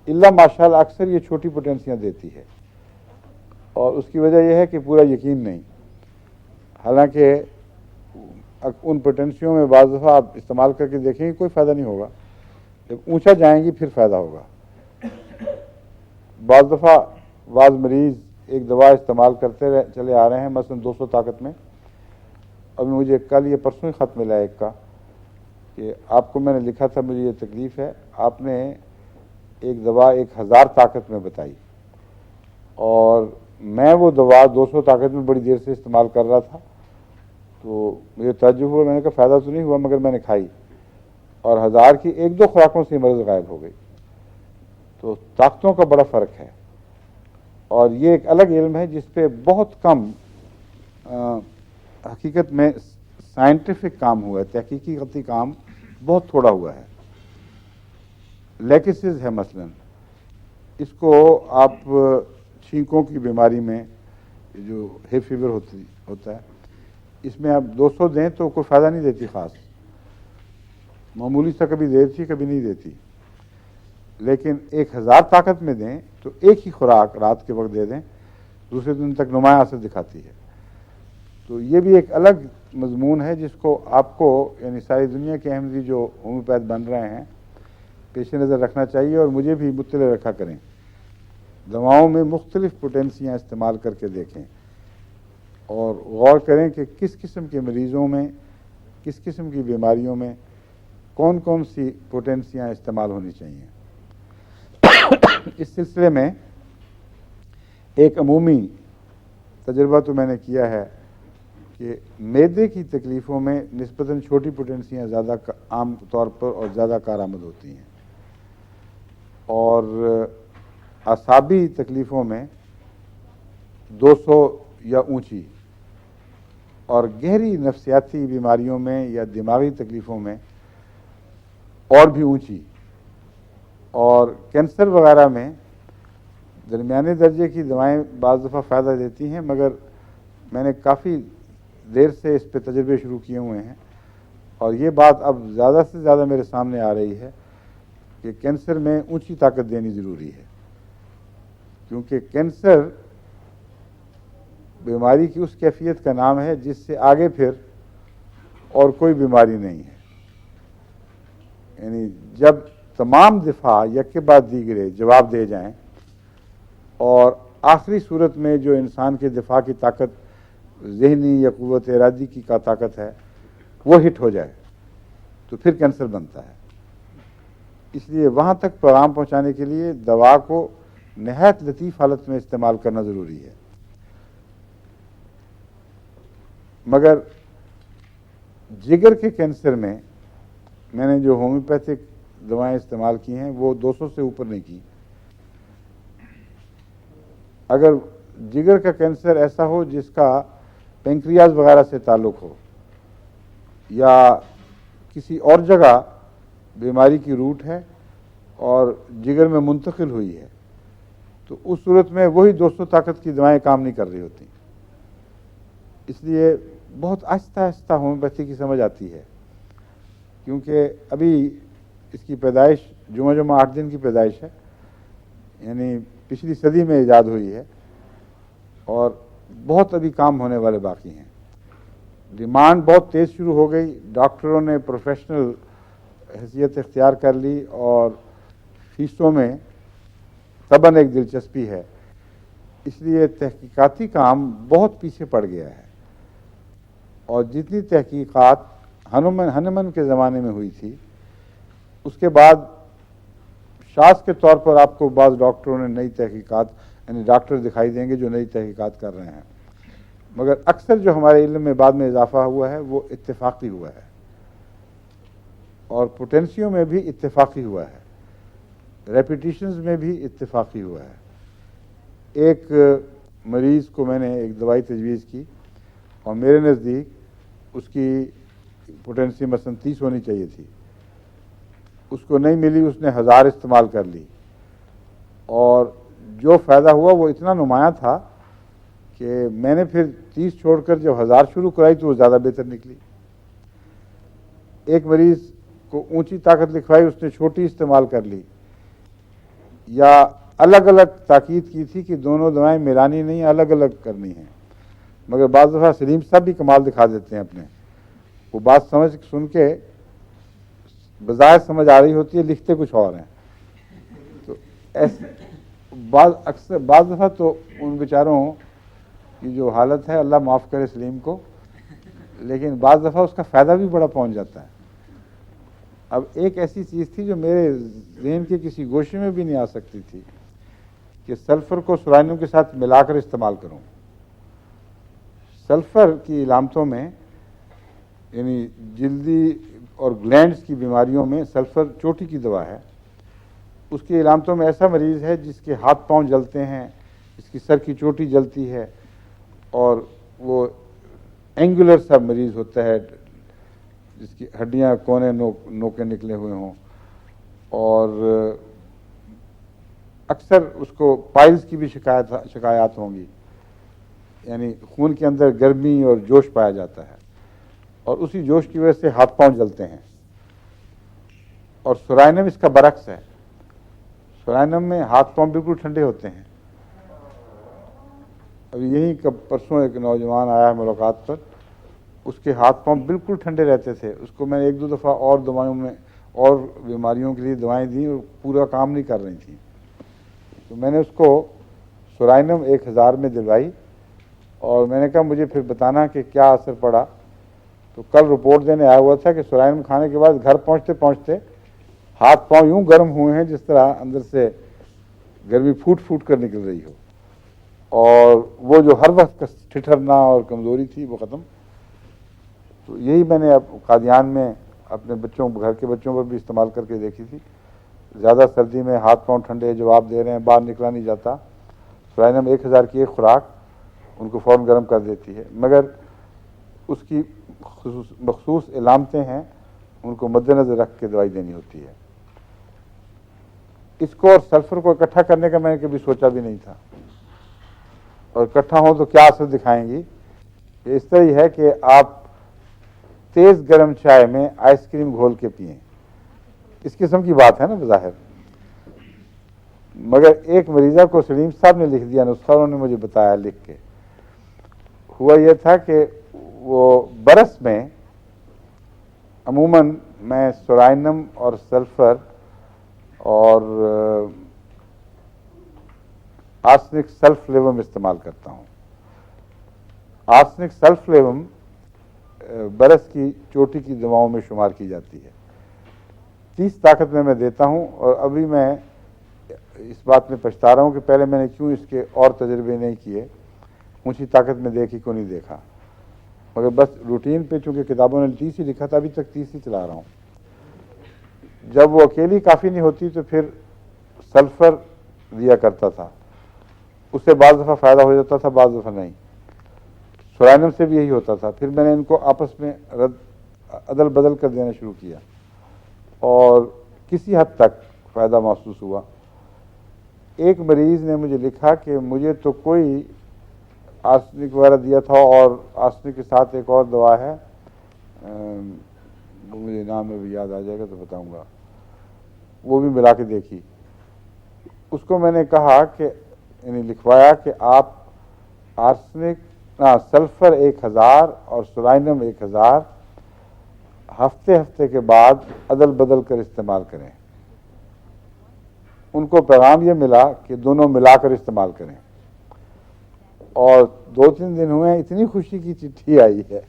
इल्ला माशाअल्लाह अक्सर ये छोटी पोटेंसियाँ देती है, और उसकी वजह यह है कि पूरा यकीन नहीं। हालांकि उन पोटेंसियों में बाज़ दफ़ा आप इस्तेमाल करके देखेंगे कोई फ़ायदा नहीं होगा, जब ऊंचा जाएंगी फिर फ़ायदा होगा। बाज़ दफ़ा बाज़ मरीज़ एक दवा इस्तेमाल करते चले आ रहे हैं, मसलन 200 ताकत में, अभी मुझे कल ये परसों ही ख़त मिला एक का कि आपको मैंने लिखा था मुझे ये तकलीफ़ है, आपने एक दवा 1000 ताकत में बताई, और मैं वो दवा 200 ताकत में बड़ी देर से इस्तेमाल कर रहा था, तो मुझे तजुब हुआ, मैंने कहा फ़ायदा तो नहीं हुआ, मगर मैंने खाई और 1000 की 1-2 खुराकों से मर्ज़ गायब हो गई। तो ताकतों का बड़ा फ़र्क है, और ये एक अलग इल्म है जिस पे बहुत कम हकीकत में साइंटिफिक काम हुआ है, तहकीकी काम बहुत थोड़ा हुआ है। लेकिसिस है मसलन, इसको आप छींकों की बीमारी में जो हे फीवर होता है, इसमें आप 200 दें तो कोई फ़ायदा नहीं देती, ख़ास मामूली सा कभी देती कभी नहीं देती, लेकिन 1000 ताकत में दें तो एक ही खुराक रात के वक्त दे दें, दूसरे दिन तक नुमाया असर दिखाती है। तो ये भी एक अलग मजमून है जिसको आपको, यानी सारी दुनिया के अहमदी जो होम्योपैथ बन रहे हैं, पेश नज़र रखना चाहिए, और मुझे भी मुत्तले रखा करें। दवाओं में मुख्तलिफ पोटेंसियाँ इस्तेमाल करके देखें और गौर करें कि किस किस्म के मरीज़ों में, किस किस्म की बीमारियों में कौन कौन सी पोटेंसियाँ इस्तेमाल होनी चाहिए। इस सिलसिले में एक अमूमी तजुर्बा तो मैंने किया है कि मैदे की तकलीफ़ों में निस्बतन छोटी पोटेंसियाँ ज़्यादा आम तौर पर और ज़्यादा कारआमद होती हैं, और असाबी तकलीफ़ों में 200 या ऊंची, और गहरी नफ्सियाती बीमारियों में या दिमागी तकलीफ़ों में और भी ऊंची, और कैंसर वगैरह में दरमियाने दर्जे की दवाएं बाज़ दफ़ा फ़ायदा देती हैं, मगर मैंने काफ़ी देर से इस पे तजर्बे शुरू किए हुए हैं, और ये बात अब ज़्यादा से ज़्यादा मेरे सामने आ रही है कि कैंसर में ऊंची ताकत देनी ज़रूरी है, क्योंकि कैंसर बीमारी की उस कैफियत का नाम है जिससे आगे फिर और कोई बीमारी नहीं है। यानी जब तमाम दिफा यक के बाद दीगरे जवाब दे जाएं और आखिरी सूरत में जो इंसान के दिफा की ताकत ज़हनी या क़ुव्वत इरादी की का ताकत है वो हिट हो जाए तो फिर कैंसर बनता है। इसलिए वहाँ तक पैगाम पहुँचाने के लिए दवा को नहायत लतीफ़ हालत में इस्तेमाल करना ज़रूरी है। मगर जिगर के कैंसर में मैंने जो होम्योपैथिक दवाएं इस्तेमाल की हैं वो 200 से ऊपर नहीं की। अगर जिगर का कैंसर ऐसा हो जिसका पेंक्रियाज वगैरह से ताल्लुक़ हो या किसी और जगह बीमारी की रूट है और जिगर में मुंतकिल हुई है, तो उस सूरत में वही 200 ताकत की दवाएं काम नहीं कर रही होती। इसलिए बहुत आहिस्ता आहिस्ता होम्योपैथी की समझ आती है, क्योंकि अभी इसकी पैदाइश जुमा 8 दिन की पैदाइश है, यानी पिछली सदी में ईजाद हुई है और बहुत अभी काम होने वाले बाकी हैं। डिमांड बहुत तेज़ शुरू हो गई, डॉक्टरों ने प्रोफेशनल हैसियत इख्तियार कर ली और फीसों में तबन एक दिलचस्पी है, इसलिए तहकीकाती काम बहुत पीछे पड़ गया है। और जितनी तहकीकात हनुमन के ज़माने में हुई थी, उसके बाद शास के तौर पर आपको बाज़ डॉक्टरों ने नई तहकीकात, यानी डॉक्टर दिखाई देंगे जो नई तहकीकात कर रहे हैं, मगर अक्सर जो हमारे इल्म में बाद में इजाफा हुआ है वो इत्तेफाकी हुआ है और पोटेंशियो में भी इत्तेफाकी हुआ है, रेपिटिशंस में भी इत्तेफाकी हुआ है। एक मरीज़ को मैंने एक दवाई तजवीज़ की और मेरे नज़दीक उसकी पोटेंसी मसलन 30 होनी चाहिए थी, उसको नहीं मिली, उसने 1000 इस्तेमाल कर ली और जो फ़ायदा हुआ वो इतना नुमाया था कि मैंने फिर 30 छोड़कर जब 1000 शुरू कराई तो वो ज़्यादा बेहतर निकली। एक मरीज़ को ऊंची ताकत लिखवाई, उसने छोटी इस्तेमाल कर ली, या अलग अलग ताकीद की थी कि दोनों दवाएं मिलानी नहीं, अलग अलग करनी हैं, मगर बाज़ दफ़ा सलीम साहब भी कमाल दिखा देते हैं अपने, वो बात समझ सुन के बज़ाहिर समझ आ रही होती है, लिखते कुछ और हैं। तो ऐसे बाज़ दफ़ा तो उन बेचारों की जो हालत है, अल्लाह माफ़ करे सलीम को, लेकिन बाज़ दफ़ा उसका फ़ायदा भी बड़ा पहुंच जाता है। अब एक ऐसी चीज़ थी जो मेरे ज़हन के किसी गोशे में भी नहीं आ सकती थी कि सल्फ़र को सुरानियम के साथ मिलाकर इस्तेमाल करूं। सल्फ़र की इलामतों में, यानी जल्दी और ग्लैंड्स की बीमारियों में सल्फ़र चोटी की दवा है। उसकी इलामतों में ऐसा मरीज़ है जिसके हाथ पांव जलते हैं, जिसकी सर की चोटी जलती है और वो एंगुलर सा मरीज़ होता है जिसकी हड्डियां कोने नोके निकले हुए हों, और अक्सर उसको पाइल्स की भी शिकायत होंगी, यानी खून के अंदर गर्मी और जोश पाया जाता है और उसी जोश की वजह से हाथ पांव जलते हैं। और सुरानियम इसका बरक्स है, सुरानियम में हाथ पांव बिल्कुल ठंडे होते हैं। अभी यही कब परसों एक नौजवान आया मुलाकात पर, उसके हाथ पांव बिल्कुल ठंडे रहते थे। उसको मैंने 1-2 दफ़ा और दवाइयों में और बीमारियों के लिए दवाएं दी और पूरा काम नहीं कर रही थी, तो मैंने उसको सुरानियम 1000 में दिलवाई और मैंने कहा मुझे फिर बताना कि क्या असर पड़ा। तो कल रिपोर्ट देने आया हुआ था कि सुरानियम खाने के बाद घर पहुँचते पहुँचते हाथ पांव यूँ गर्म हुए हैं जिस तरह अंदर से गर्मी फूट फूट कर निकल रही हो, और वो जो हर वक्त ठिठरना और कमज़ोरी थी वो ख़त्म। तो यही मैंने अब कादियान में अपने बच्चों, घर के बच्चों पर भी इस्तेमाल करके देखी थी। ज़्यादा सर्दी में हाथ पांव ठंडे जवाब दे रहे हैं, बाहर निकला नहीं जाता, सुरानियम 1000 की एक खुराक उनको फ़ौरन गर्म कर देती है, मगर उसकी मखसूस इलामतें हैं, उनको मद्देनज़र रख के दवाई देनी होती है। इसको और सल्फ़र को इकट्ठा करने का मैंने कभी सोचा भी नहीं था, और इकट्ठा हो तो क्या असर दिखाएंगी। ये इस तरह ही है कि आप तेज़ गर्म चाय में आइसक्रीम घोल के पिएं इस किस्म की बात है ना बज़ाहिर। मगर एक मरीज़ा को सलीम साहब ने लिख दिया नुस्खा, उन्होंने मुझे बताया लिख के। हुआ यह था कि वो बरस में अमूमन मैं सोराइनम और सल्फर और आर्सेनिक सल्फलेवम इस्तेमाल करता हूँ। आर्सेनिक सल्फलेवम बरस की चोटी की दवाओं में शुमार की जाती है। 30 ताकत में मैं देता हूँ, और अभी मैं इस बात में पछता रहा हूँ कि पहले मैंने क्यों इसके और तजर्बे नहीं किए, ऊंची ताकत में देखी को नहीं देखा। मगर बस रूटीन पे चूंकि किताबों ने 30 ही लिखा था, अभी तक 30 ही चला रहा हूँ। जब वो अकेली काफ़ी नहीं होती तो फिर सल्फर दिया करता था, उससे बाज़ दफ़ा फ़ायदा हो जाता था, बाज़ दफ़ा नहीं। सोराइनम से भी यही होता था। फिर मैंने इनको आपस में अदल बदल कर देना शुरू किया और किसी हद तक फ़ायदा महसूस हुआ। एक मरीज़ ने मुझे लिखा कि मुझे तो कोई आर्सेनिक वगैरह दिया था, और आर्सेनिक के साथ एक और दवा है, मुझे नाम में भी याद आ जाएगा तो बताऊंगा, वो भी मिला के देखी। उसको मैंने कहा कि यानी लिखवाया कि आप आर्सेनिक सल्फर 1000 और सोराइनम 1000 हफ्ते हफ्ते के बाद अदल बदल कर इस्तेमाल करें। उनको पैगाम ये मिला कि दोनों मिलाकर इस्तेमाल करें, और 2-3 दिन हुए इतनी खुशी की चिट्ठी आई है।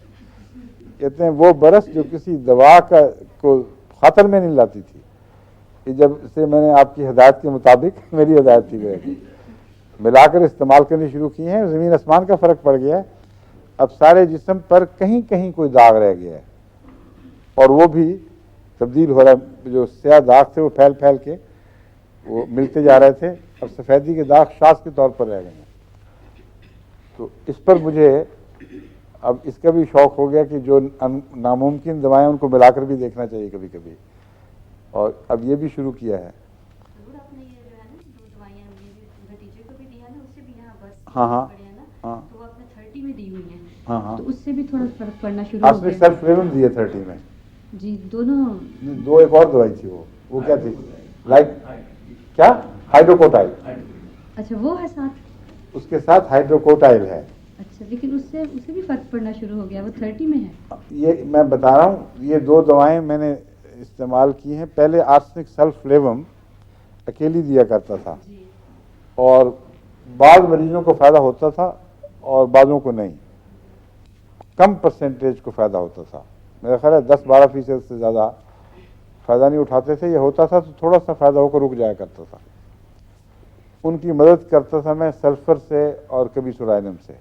कहते हैं वो बरस जो किसी दवा का को खातर में नहीं लाती थी, कि जब से मैंने आपकी हिदायत के मुताबिक, मेरी हिदायत थी वह, मिलाकर इस्तेमाल करनी शुरू की हैं, ज़मीन आसमान का फ़र्क पड़ गया है। अब सारे जिस्म पर कहीं कहीं कोई दाग रह गया है, और वो भी तब्दील हो रहा है। जो स्याह दाग थे वो फैल फैल के वो मिलते जा रहे थे, अब सफ़ेदी के दाग शास के तौर पर रह गए हैं। तो इस पर मुझे अब इसका भी शौक़ हो गया कि जो नामुमकिन दवाएं उनको मिलाकर भी देखना चाहिए कभी कभी, और अब ये भी शुरू किया है। जरूर आपने ये जो है ना 2 दवाइयाँ मेरे भतीजे को भी दी है ना, उससे भी यहाँ बस हाँ, हाँ, पड़े हैं ना, हाँ। तो वो आपने 30 में दी हुई हैं। हाँ, हाँ। तो उससे भी थोड़ा फर्क पड़ना शुरू हो आर्सेनिक गया। सल्फलेवम दिए 30 में जी, दोनों 2 एक और दवाई थी, वो क्या थी, लाइक क्या हाइड्रोकोटाइल, अच्छा वो है साथ। उसके साथ हाइड्रोकोटाइल है। अच्छा, लेकिन उससे भी फर्क पड़ना शुरू हो गया, वो 30 में है। ये मैं बता रहा हूँ, ये 2 दवाएं मैंने इस्तेमाल की हैं। पहले आर्सेनिक सल्फलेवम अकेली दिया करता था, और बाद मरीजों को फ़ायदा होता था और बाज़ों को नहीं, कम परसेंटेज को फ़ायदा होता था। मेरा ख्याल है 10-12% से ज़्यादा फ़ायदा नहीं उठाते थे। ये होता था तो थोड़ा सा फ़ायदा होकर रुक जाया करता था। उनकी मदद करता था मैं सल्फ़र से और कभी सोराइनम से,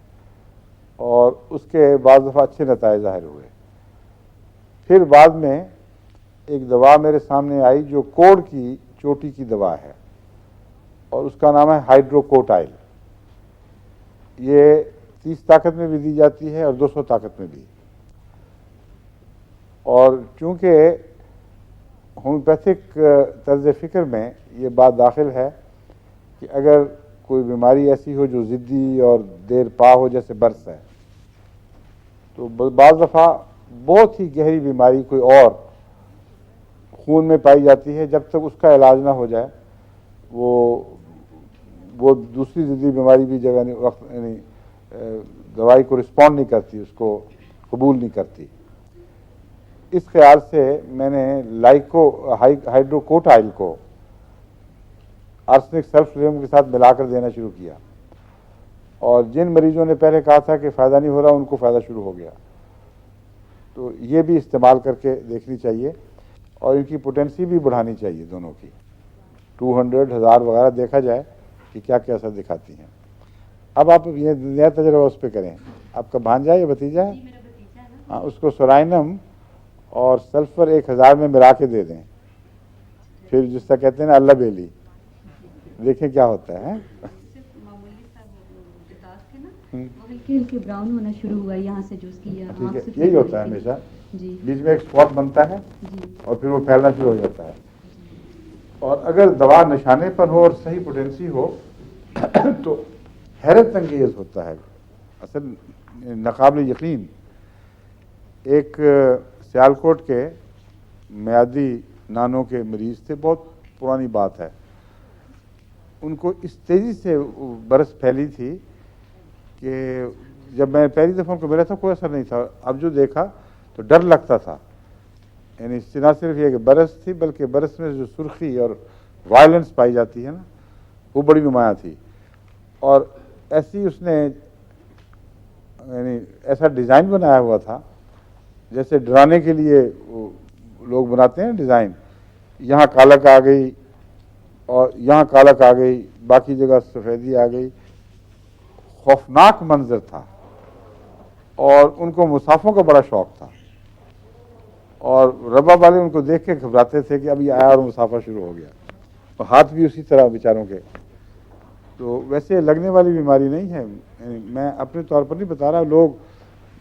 और उसके बाद दफ़ा अच्छे नताइज ज़ाहिर हुए। फिर बाद में एक दवा मेरे सामने आई जो कोढ़ की चोटी की दवा है, और उसका नाम है हाइड्रोकोटाइल। ये 30 ताकत में भी दी जाती है और 200 ताकत में भी। और चूँकि होम्योपैथिक तर्ज फ़िक्र में ये बात दाखिल है कि अगर कोई बीमारी ऐसी हो जो ज़िद्दी और देर पा हो, जैसे बर्स है, तो बाज़ दफ़ा बहुत ही गहरी बीमारी कोई और खून में पाई जाती है, जब तक उसका इलाज ना हो जाए वो दूसरी ज़िद्दी बीमारी भी जगह नहीं, वक्त यानी दवाई को रिस्पॉन्ड नहीं करती, उसको कबूल नहीं करती। इस ख्याल से मैंने हाइड्रोकोटाइल को आर्सेनिक सल्फलेवम के साथ मिलाकर देना शुरू किया, और जिन मरीजों ने पहले कहा था कि फ़ायदा नहीं हो रहा, उनको फ़ायदा शुरू हो गया। तो ये भी इस्तेमाल करके देखनी चाहिए, और इनकी पोटेंसी भी बढ़ानी चाहिए दोनों की। 200, 1000 वगैरह देखा जाए कि क्या क्या असर दिखाती हैं। अब आप ये नया तजर्बा उस पर करें। आपका भांजा या भतीजा है? मेरा भतीजा है ना। हाँ, उसको सोराइनम और सल्फर 1000 में मिला के दे दें, फिर जिसका कहते हैं ना अल्लाह बेली, देखें क्या होता है। मामूली सा जो दाग थे ना, वो हल्के हल्के ब्राउन होना शुरू हुआ यहाँ से, जो उसकी आँख ठीक से है, यही होता है हमेशा। जी बीच में एक स्पॉट बनता है जी। और फिर वो फैलना शुरू हो जाता है। और अगर दवा निशाने पर हो और सही पोटेंसी हो तो हैरत अंगेज होता है, असल नाकाबिल यकीन। एक सियालकोट के मियादी नानों के मरीज़ थे, बहुत पुरानी बात है। उनको इस तेज़ी से बरस फैली थी कि जब मैं पहली दफ़ा उनको मिला था कोई असर नहीं था, अब जो देखा तो डर लगता था। यानी ना सिर्फ ये कि बरस थी, बल्कि बरस में जो सुर्खी और वायलेंस पाई जाती है ना, वो बड़ी नुमायाँ थी। और ऐसी उसने यानी ऐसा डिज़ाइन बनाया हुआ था जैसे डराने के लिए लोग बनाते हैं डिज़ाइन, यहाँ कालक आ गई और यहाँ कालक आ गई, बाकी जगह सफ़ेदी आ गई। खौफनाक मंजर था और उनको मुसाफों का बड़ा शौक़ था और रब्बा वाले उनको देख के घबराते थे कि अभी आया और मुसाफा शुरू हो गया, और हाथ भी उसी तरह बेचारों के। तो वैसे लगने वाली बीमारी नहीं है, मैं अपने तौर पर नहीं बता रहा। लोग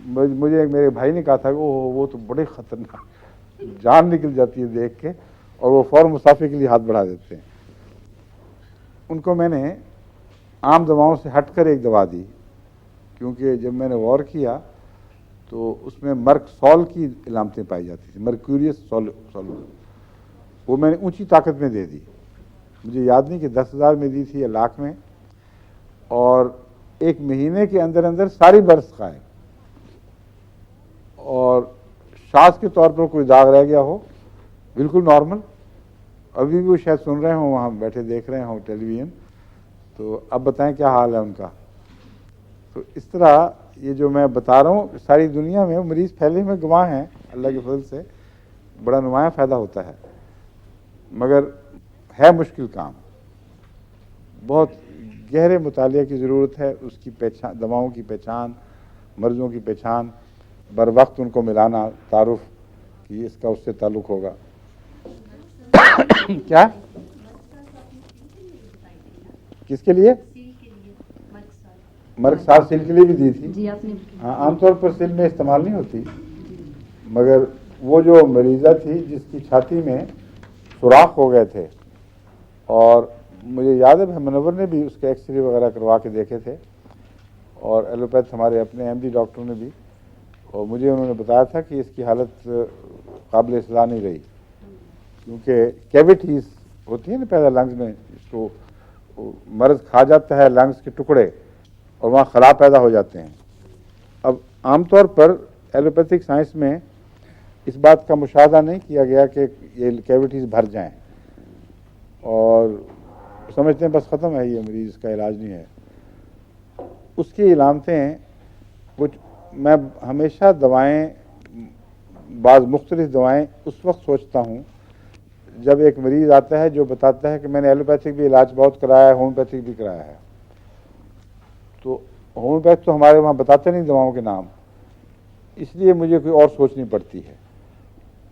मुझे मेरे भाई ने कहा था कि वो तो बड़े ख़तरनाक, जान निकल जाती है देख के, और वो फ़ौरन मुसाफे के लिए हाथ बढ़ा देते हैं। उनको मैंने आम दवाओं से हटकर एक दवा दी, क्योंकि जब मैंने गौर किया तो उसमें मर्कसॉल की इलामतें पाई जाती थी, मर्क्यूरियस सॉल्यूशन। वो मैंने ऊंची ताकत में दे दी, मुझे याद नहीं कि 10,000 में दी थी या लाख में, और 1 महीने के अंदर अंदर सारी बरस खाए, और सांस के तौर पर कोई दाग रह गया हो बिल्कुल नॉर्मल। अभी भी वो शायद सुन रहे हों, वहाँ बैठे देख रहे हों टेलीविज़न, तो अब बताएं क्या हाल है उनका। तो इस तरह ये जो मैं बता रहा हूँ, सारी दुनिया में मरीज़ फैले हुए गवाह हैं, अल्लाह के फजल से बड़ा नुमाया फ़ायदा होता है, मगर है मुश्किल काम। बहुत गहरे मुतालिया की ज़रूरत है, उसकी पहचान, दवाओं की पहचान, मर्ज़ों की पहचान, बर वक्त उनको मिलाना, तारुफ कि इसका उससे ताल्लुक़ होगा। क्या किसके लिए? मर्कसाल सिल के लिए भी दी थी जी आपने। हाँ, आमतौर पर सिल में इस्तेमाल नहीं होती, मगर वो जो मरीज़ा थी जिसकी छाती में सुराख हो गए थे, और मुझे याद है मनवर ने भी उसके एक्सरे वगैरह करवा के देखे थे, और एलोपैथ हमारे अपने एमडी डॉक्टर ने भी, और मुझे उन्होंने बताया था कि इसकी हालत काबिल इस्लाह नहीं रही, क्योंकि कैविटीज़ होती है ना पैदा लंग्स में, तो मर्ज़ खा जाता है लंग्स के टुकड़े और वहाँ खला पैदा हो जाते हैं। अब आमतौर पर एलोपैथिक साइंस में इस बात का मुशाहदा नहीं किया गया कि ये कैविटीज़ भर जाएं और समझते हैं बस ख़त्म है, ये मरीज़ का इलाज नहीं है। उसकी इलामतें कुछ, मैं हमेशा दवाएं, बाज़ मुख्तलिफ दवाएं उस वक्त सोचता हूँ जब एक मरीज़ आता है जो बताता है कि मैंने एलोपैथिक भी इलाज बहुत कराया है, होम्योपैथिक भी कराया है। तो होम्योपैथ तो हमारे वहाँ बताते नहीं दवाओं के नाम, इसलिए मुझे कोई और सोचनी पड़ती है,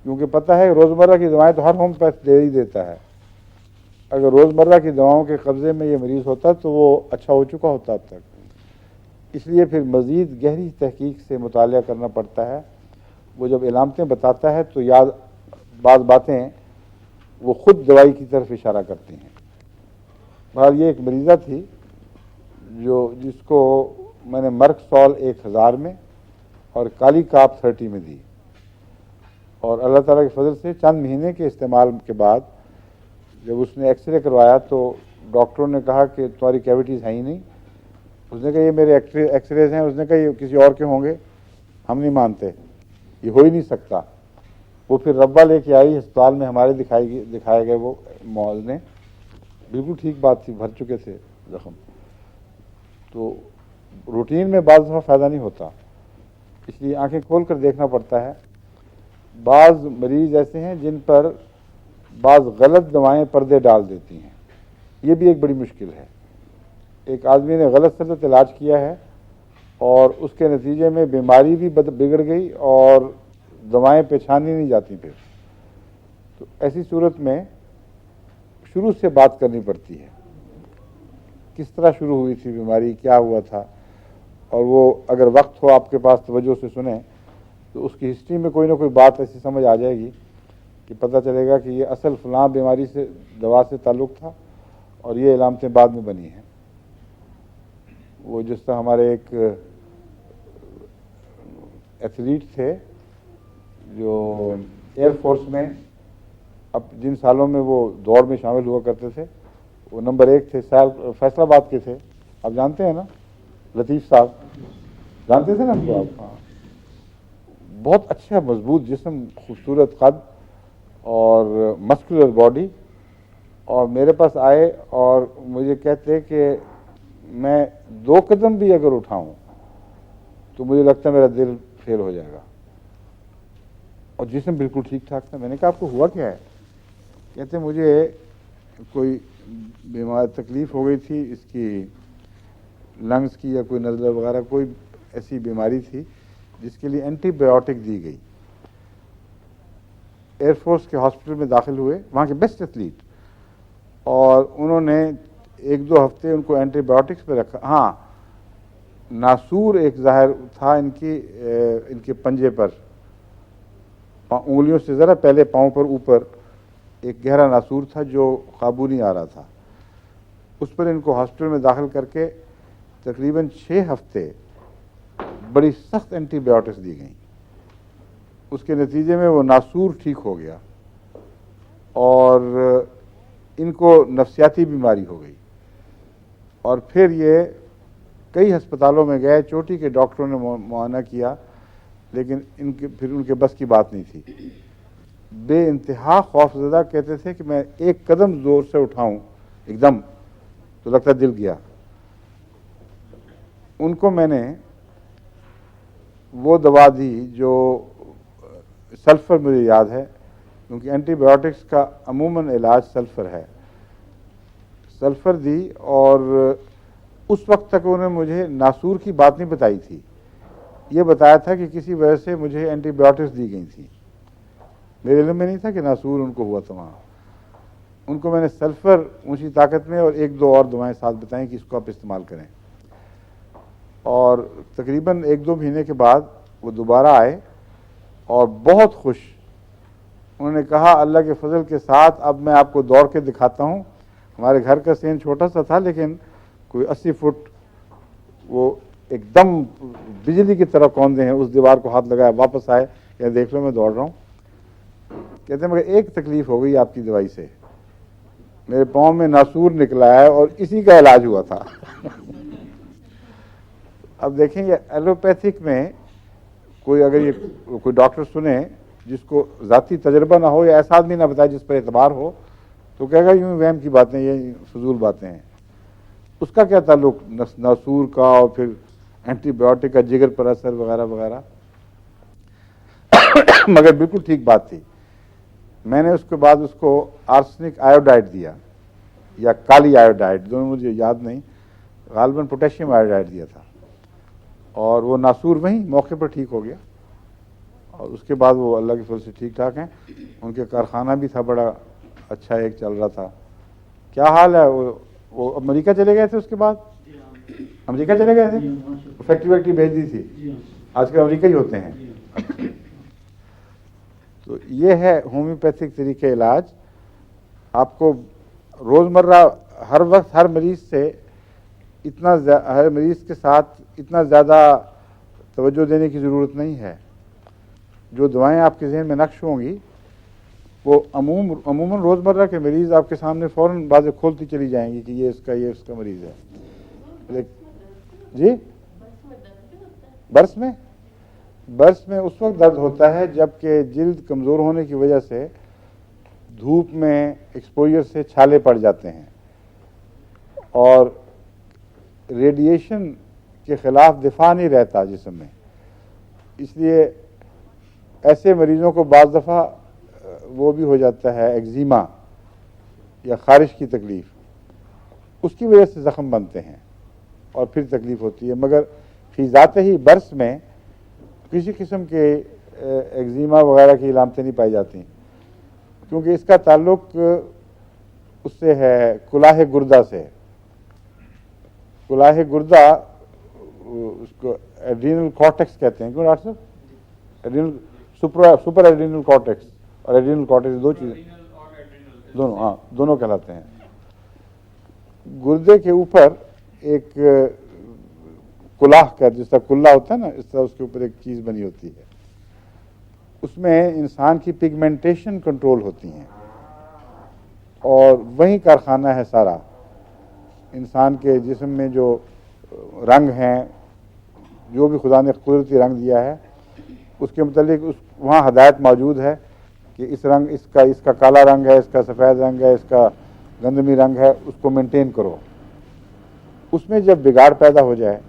क्योंकि पता है रोज़मर्रा की दवाएं तो हर होम्योपैथ दे ही देता है। अगर रोज़मर्रा की दवाओं के कब्ज़े में ये मरीज़ होता तो वो अच्छा हो चुका होता अब तक। इसलिए फिर मज़ीद गहरी तहकीक से मुतालिया करना पड़ता है। वो जब इलामतें बताता है तो याद बाज़ बातें वो ख़ुद दवाई की तरफ इशारा करती हैं। बहरहाल ये एक मरीज़ा थी जिसको मैंने मर्कसॉल 1000 में और काली काप 30 में दी, और अल्लाह ताला के फजल से चंद महीने के इस्तेमाल के बाद जब उसने एक्सरे करवाया तो डॉक्टरों ने कहा कि तुम्हारी कैविटीज़ हैं ही नहीं। उसने कहा ये मेरे एक्सरेज हैं। उसने कहा ये किसी और के होंगे, हम नहीं मानते, ये हो ही नहीं सकता। वो फिर रब्बा लेके आई अस्पताल में, हमारे दिखाए गए वो मॉल ने, बिल्कुल ठीक बात थी, भर चुके थे जख्म। तो रूटीन में बाज़ दफ़ा फ़ायदा नहीं होता, इसलिए आंखें खोल कर देखना पड़ता है। बाज़ मरीज़ ऐसे हैं जिन पर बाज़ गलत दवाएं पर्दे डाल देती हैं, ये भी एक बड़ी मुश्किल है। एक आदमी ने गलत सलत इलाज किया है और उसके नतीजे में बीमारी भी बिगड़ गई और दवाएं पहचानी नहीं जाती फिर। तो ऐसी सूरत में शुरू से बात करनी पड़ती है, किस तरह शुरू हुई थी बीमारी, क्या हुआ था, और वो अगर वक्त हो आपके पास तवज्जो से सुने तो उसकी हिस्ट्री में कोई ना कोई बात ऐसी समझ आ जाएगी कि पता चलेगा कि ये असल फलां बीमारी से, दवा से ताल्लुक़ था और ये इलामतें बाद में बनी हैं। वो जिस तरह हमारे एक एथलीट थे जो एयरफोर्स में अब जिन सालों में वो दौड़ में शामिल हुआ करते थे, वो नंबर 1 थे, फैसलाबाद के थे, आप जानते हैं ना, लतीफ़ साहब, जानते थे ना उनको आप? हाँ, बहुत अच्छा मजबूत जिस्म, खूबसूरत कद और मस्कुलर बॉडी। और मेरे पास आए और मुझे कहते कि मैं 2 कदम भी अगर उठाऊं तो मुझे लगता है मेरा दिल फेल हो जाएगा, और जिस्म बिल्कुल ठीक ठाक था। मैंने कहा आपको हुआ क्या है? कहते मुझे कोई बीमार तकलीफ़ हो गई थी, इसकी लंग्स की या कोई नज़ला वगैरह कोई ऐसी बीमारी थी जिसके लिए एंटीबायोटिक दी गई। एयरफोर्स के हॉस्पिटल में दाखिल हुए, वहाँ के बेस्ट एथलीट, और उन्होंने 1-2 हफ्ते उनको एंटीबायोटिक्स पे रखा। हाँ, नासूर एक ज़ाहिर था इनके पंजे पर, उंगलियों से ज़रा पहले पाँव पर ऊपर एक गहरा नासूर था जो काबू नहीं आ रहा था। उस पर इनको हॉस्पिटल में दाखिल करके तकरीबन 6 हफ्ते बड़ी सख्त एंटीबायोटिक्स दी गई। उसके नतीजे में वो नासूर ठीक हो गया और इनको नफ्सियाती बीमारी हो गई। और फिर ये कई अस्पतालों में गए, चोटी के डॉक्टरों ने मुआयना किया, लेकिन फिर उनके बस की बात नहीं थी। बेइंतहा खौफज़दा, कहते थे कि मैं 1 कदम ज़ोर से उठाऊं एकदम तो लगता दिल गया। उनको मैंने वो दवा दी जो सल्फ़र, मुझे याद है, क्योंकि एंटीबायोटिक्स का अमूमन इलाज सल्फ़र है। सल्फ़र दी और उस वक्त तक उन्होंने मुझे नासूर की बात नहीं बताई थी। ये बताया था कि किसी वजह से मुझे एंटीबायोटिक्स दी गई थी, मेरे इल्म में नहीं था कि नासूर उनको हुआ था वहाँ। उनको मैंने सल्फ़र ऊंची ताकत में और 1-2 और दवाएं साथ बताएं कि इसको आप इस्तेमाल करें। और तकरीबन 1-2 महीने के बाद वो दोबारा आए और बहुत खुश। उन्होंने कहा अल्लाह के फजल के साथ अब मैं आपको दौड़ के दिखाता हूँ। हमारे घर का सेन छोटा सा था, लेकिन कोई 80 फुट वो एकदम बिजली की तरह कौंदे हैं, उस दीवार को हाथ लगाया, वापस आए, कहते देख लो मैं दौड़ रहा हूँ। कहते मगर एक तकलीफ हो गई आपकी दवाई से, मेरे पाँव में नासूर निकला है और इसी का इलाज हुआ था। अब देखेंगे एलोपैथिक में कोई अगर ये कोई डॉक्टर सुने जिसको ज़ाती तजर्बा ना हो या ऐसा आदमी ना बताए जिस पर एतबार हो, तो कहेगा यूँ वहम की बातें, ये फजूल बातें हैं। उसका क्या ताल्लुक नासूर का और फिर एंटीबायोटिक का जिगर पर असर वगैरह वगैरह। मगर बिल्कुल ठीक बात थी। मैंने उसके बाद उसको आर्सेनिक आयोडाइड दिया या काली आयोडाइड, दोनों मुझे याद नहीं, गालिबन पोटेशियम आयोडाइड दिया था, और वो नासूर वहीं मौके पर ठीक हो गया। और उसके बाद वो अल्लाह के फजल से ठीक ठाक हैं। उनके कारखाना भी था, बड़ा अच्छा एक चल रहा था। क्या हाल है? वो अमेरिका चले गए थे, उसके बाद अमेरिका चले गए थे, फैक्ट्री भेज दी थी, आजकल अमेरिका ही होते हैं। तो ये है होम्योपैथिक तरीके इलाज। आपको रोज़मर्रा हर वक्त हर मरीज़ से हर मरीज़ के साथ इतना ज़्यादा तवज्जो देने की ज़रूरत नहीं है। जो दवाएं आपके जहन में नक्श होंगी वो अमूमन रोज़मर्रा के मरीज़ आपके सामने फ़ौरन बाज़ें खोलती चली जाएंगी कि ये इसका मरीज़ है। जी, बर्स में उस वक्त दर्द होता है जबकि जिल्द कमज़ोर होने की वजह से धूप में एक्सपोजर से छाले पड़ जाते हैं और रेडिएशन के ख़िलाफ़ दिफा नहीं रहता जिस्म में। इसलिए ऐसे मरीज़ों को बाज़ दफ़ा वो भी हो जाता है एक्जिमा या ख़ारिश की तकलीफ़, उसकी वजह से ज़ख़म बनते हैं और फिर तकलीफ़ होती है। मगर फ़िज़ाते ही बर्स में किसी किस्म के एक्जिमा वगैरह की इलामतें नहीं पाई जाती, क्योंकि इसका ताल्लुक उससे है कुलाह गुर्दा से। कुलाह गुर्दा उसको एड्रीनल कॉर्टेक्स कहते हैं, क्यों डॉक्टर साहब? एड्रीनल सुपर एड्रीनल कॉर्टेक्स और एड्रीनल कॉर्टेक्स दो चीज़ें, दोनों, हाँ, दोनों कहलाते हैं। गुर्दे के ऊपर एक कुलाह का, जिस तरह कुल्ला होता है ना, इस तरह उसके ऊपर एक चीज़ बनी होती है, उसमें इंसान की पिगमेंटेशन कंट्रोल होती हैं। और वही कारखाना है सारा। इंसान के जिस्म में जो रंग हैं, जो भी खुदा ने कुदरती रंग दिया है, उसके मुतालिक वहाँ हदायत मौजूद है कि इस रंग इसका काला रंग है, इसका सफ़ेद रंग है, इसका गंदमी रंग है, उसको मेंटेन करो। उसमें जब बिगाड़ पैदा हो जाए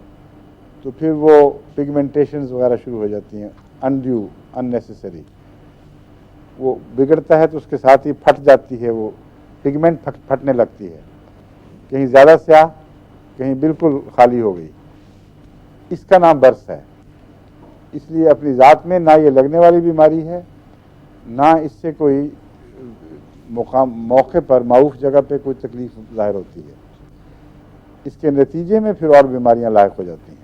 तो फिर वो पिगमेंटेशंस वगैरह शुरू हो जाती हैं, अनड्यू, अननेसेसरी। वो बिगड़ता है तो उसके साथ ही फट जाती है, वो पिगमेंट फटने लगती है, कहीं ज़्यादा स्याह, कहीं बिल्कुल खाली हो गई। इसका नाम बर्स है। इसलिए अपनी ज़ात में ना ये लगने वाली बीमारी है, ना इससे कोई मौके पर मारूफ जगह पे कोई तकलीफ ज़ाहिर होती है। इसके नतीजे में फिर और बीमारियां लायक हो जाती हैं।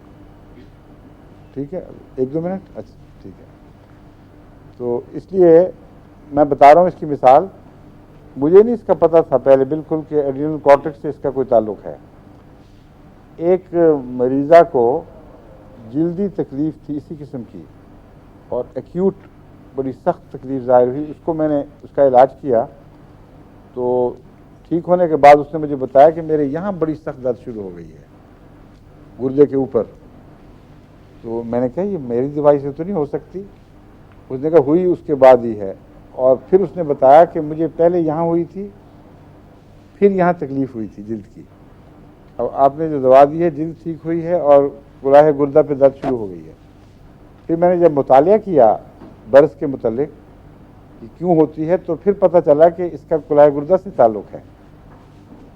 ठीक है, 1-2 मिनट, अच्छा ठीक है। तो इसलिए मैं बता रहा हूँ इसकी मिसाल। मुझे नहीं इसका पता था पहले बिल्कुल कि एड्रिनल कॉर्टेक्स से इसका कोई ताल्लुक है। एक मरीज़ा को जिल्दी तकलीफ थी इसी किस्म की, और एक्यूट बड़ी सख्त तकलीफ ज़ाहिर हुई। उसका इलाज किया तो ठीक होने के बाद उसने मुझे बताया कि मेरे यहाँ बड़ी सख्त दर्द शुरू हो गई है, गुर्दे के ऊपर। तो मैंने कहा ये मेरी दवाई से तो नहीं हो सकती। उसने कहा हुई उसके बाद ही है। और फिर उसने बताया कि मुझे पहले यहाँ हुई थी, फिर यहाँ तकलीफ हुई थी जिल्द की। अब आपने जो दवा दी है जिल्द ठीक हुई है और कुलाह गुर्दा पे दर्द शुरू हो गई है। फिर मैंने जब मुतालिया किया बर्स के मुतल्लिक कि क्यों होती है, तो फिर पता चला कि इसका कुलाह गुर्दा से ताल्लुक़ है।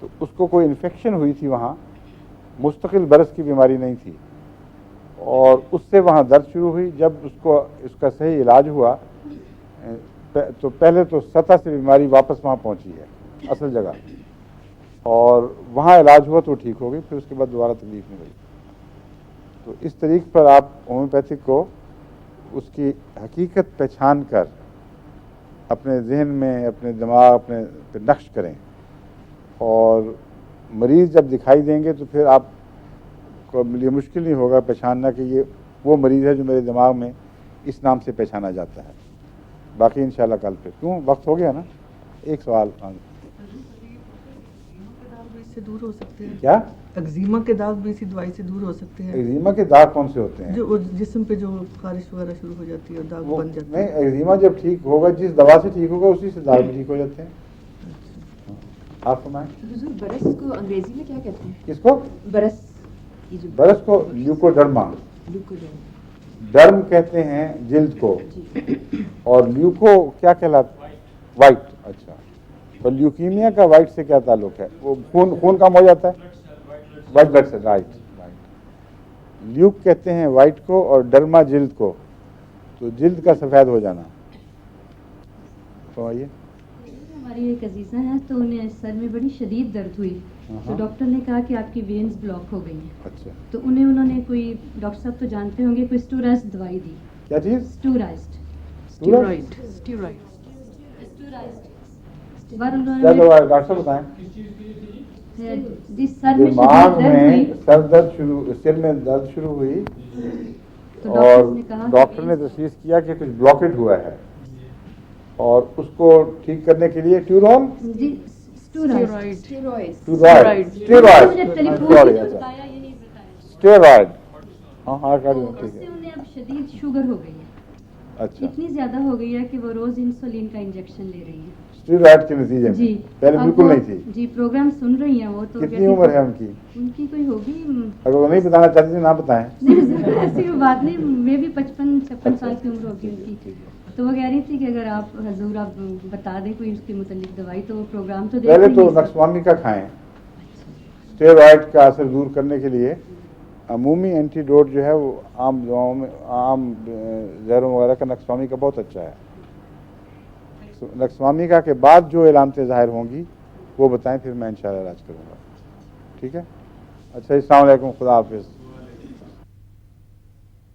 तो उसको कोई इन्फेक्शन हुई थी वहाँ, मुस्तकिल बर्स की बीमारी नहीं थी, और उससे वहाँ दर्द शुरू हुई। जब उसका सही इलाज हुआ तो पहले तो सतह से बीमारी वापस वहाँ पहुँची है असल जगह, और वहाँ इलाज हुआ तो ठीक हो गई। फिर उसके बाद दोबारा तकलीफ नहीं हुई। तो इस तरीके पर आप होम्योपैथिक को उसकी हकीकत पहचान कर अपने जहन में, अपने दिमाग, अपने पे नक्श करें, और मरीज़ जब दिखाई देंगे तो फिर आपको लिए मुश्किल नहीं होगा पहचानना कि ये वो मरीज़ है जो मेरे दिमाग में इस नाम से पहचाना जाता है। बाकी इंशाल्लाह कल फिर। क्यों, वक्त हो गया ना? एक सवाल। इससे दूर हो सकते हैं क्या? एक्जिमा के दाग भी इसी दवाई से दूर हो सकते हैं? एक्जिमा के दाग कौन से होते हैं? जो जिस्म पे जो खारिश वगैरह शुरू हो जाती है और दाग बन जाते नहीं, हैं। एक्जिमा जब ठीक होगा, जिस दवा से ठीक होगा उसी से दाग भी ठीक हो जाते हैं। आप फरमाएं। हुजूर, बरस को अंग्रेजी में क्या कहते हैं? किसको? बरस, ये जो बरस को ल्यूकोडर्मा। ल्यूकोडर्मा। डर्म कहते हैं जिल्द को, जी। और ल्यूको क्या कहलाता? वाइट। अच्छा, तो ल्यूकीमिया का वाइट से क्या ताल्लुक है? वो खून कम हो जाता है, white blood cell. Right. Leuco कहते हैं वाइट को, और डर्मा जिल्द को, तो जिल्द का सफ़ेद हो जाना। तो आइए। हमारी एक अजीज़ा हैं, तो उन्हें सर में बड़ी शदीद दर्द हुई, तो डॉक्टर ने कहा कि आपकी वेन्स ब्लॉक हो गई हैं। अच्छा, तो उन्होंने कोई, डॉक्टर साहब तो जानते होंगे, कोई स्टूराइज्ड दवाई दी। क्या चीज़? स्टूराइज्ड। स्टीरॉइड। बार क्या उन्होंने दवा है डॉक्टर साहब बताएं? जिस सर में दिमाग शदीद दर्द हुई, में सर दर्द शुरू, सिर में दर्द शुरू हुई, तो और ने कहा डॉक्टर ने तशख़ीस किया कि कुछ ब्लॉकेट हुआ है, और उसको ठीक करने के लिए ट्यूरोल, जी स्टूराइज्ड। स्टेरॉइड। हाँ, ठीक उससे है। उन्हें अब शदीद शुगर हो गई है। अच्छा, इतनी ज्यादा हो गई है कि वो रोज इंसुलिन का इंजेक्शन ले रही है। स्टेरॉइड के नतीजे में? जी, पहले अब बिल्कुल वो- नहीं थी। जी, प्रोग्राम सुन रही हैं वो, तो कितनी कहती- उम्र है उनकी? उनकी कोई होगी अगर वो नहीं बताना चाहती ना बताएं। नहीं, ऐसी कोई बात नहीं, मे भी 55-56 साल की उम्र होगी उनकी। तो वो कह रही थी कि अगर आप हजूर आप बता दें कोई उसके मुतालिक दवाई, तो वो प्रोग्राम तो पहले देख तो नहीं सकते। नक्सवामी का खाएं। स्टेरॉइड का असर दूर करने के लिए अमूमी एंटीडोट जो है वो आम दवाओं में, आम जहरों वगैरह का नक्सवामी का बहुत अच्छा है। नक्सवामी का के बाद जो इलामतें ज़ाहिर होंगी वो बताएं, फिर मैं इंशाल्लाह इलाज करूँगा। ठीक है? अच्छा, अस्सलाम वालेकुम, खुदा हाफिज़।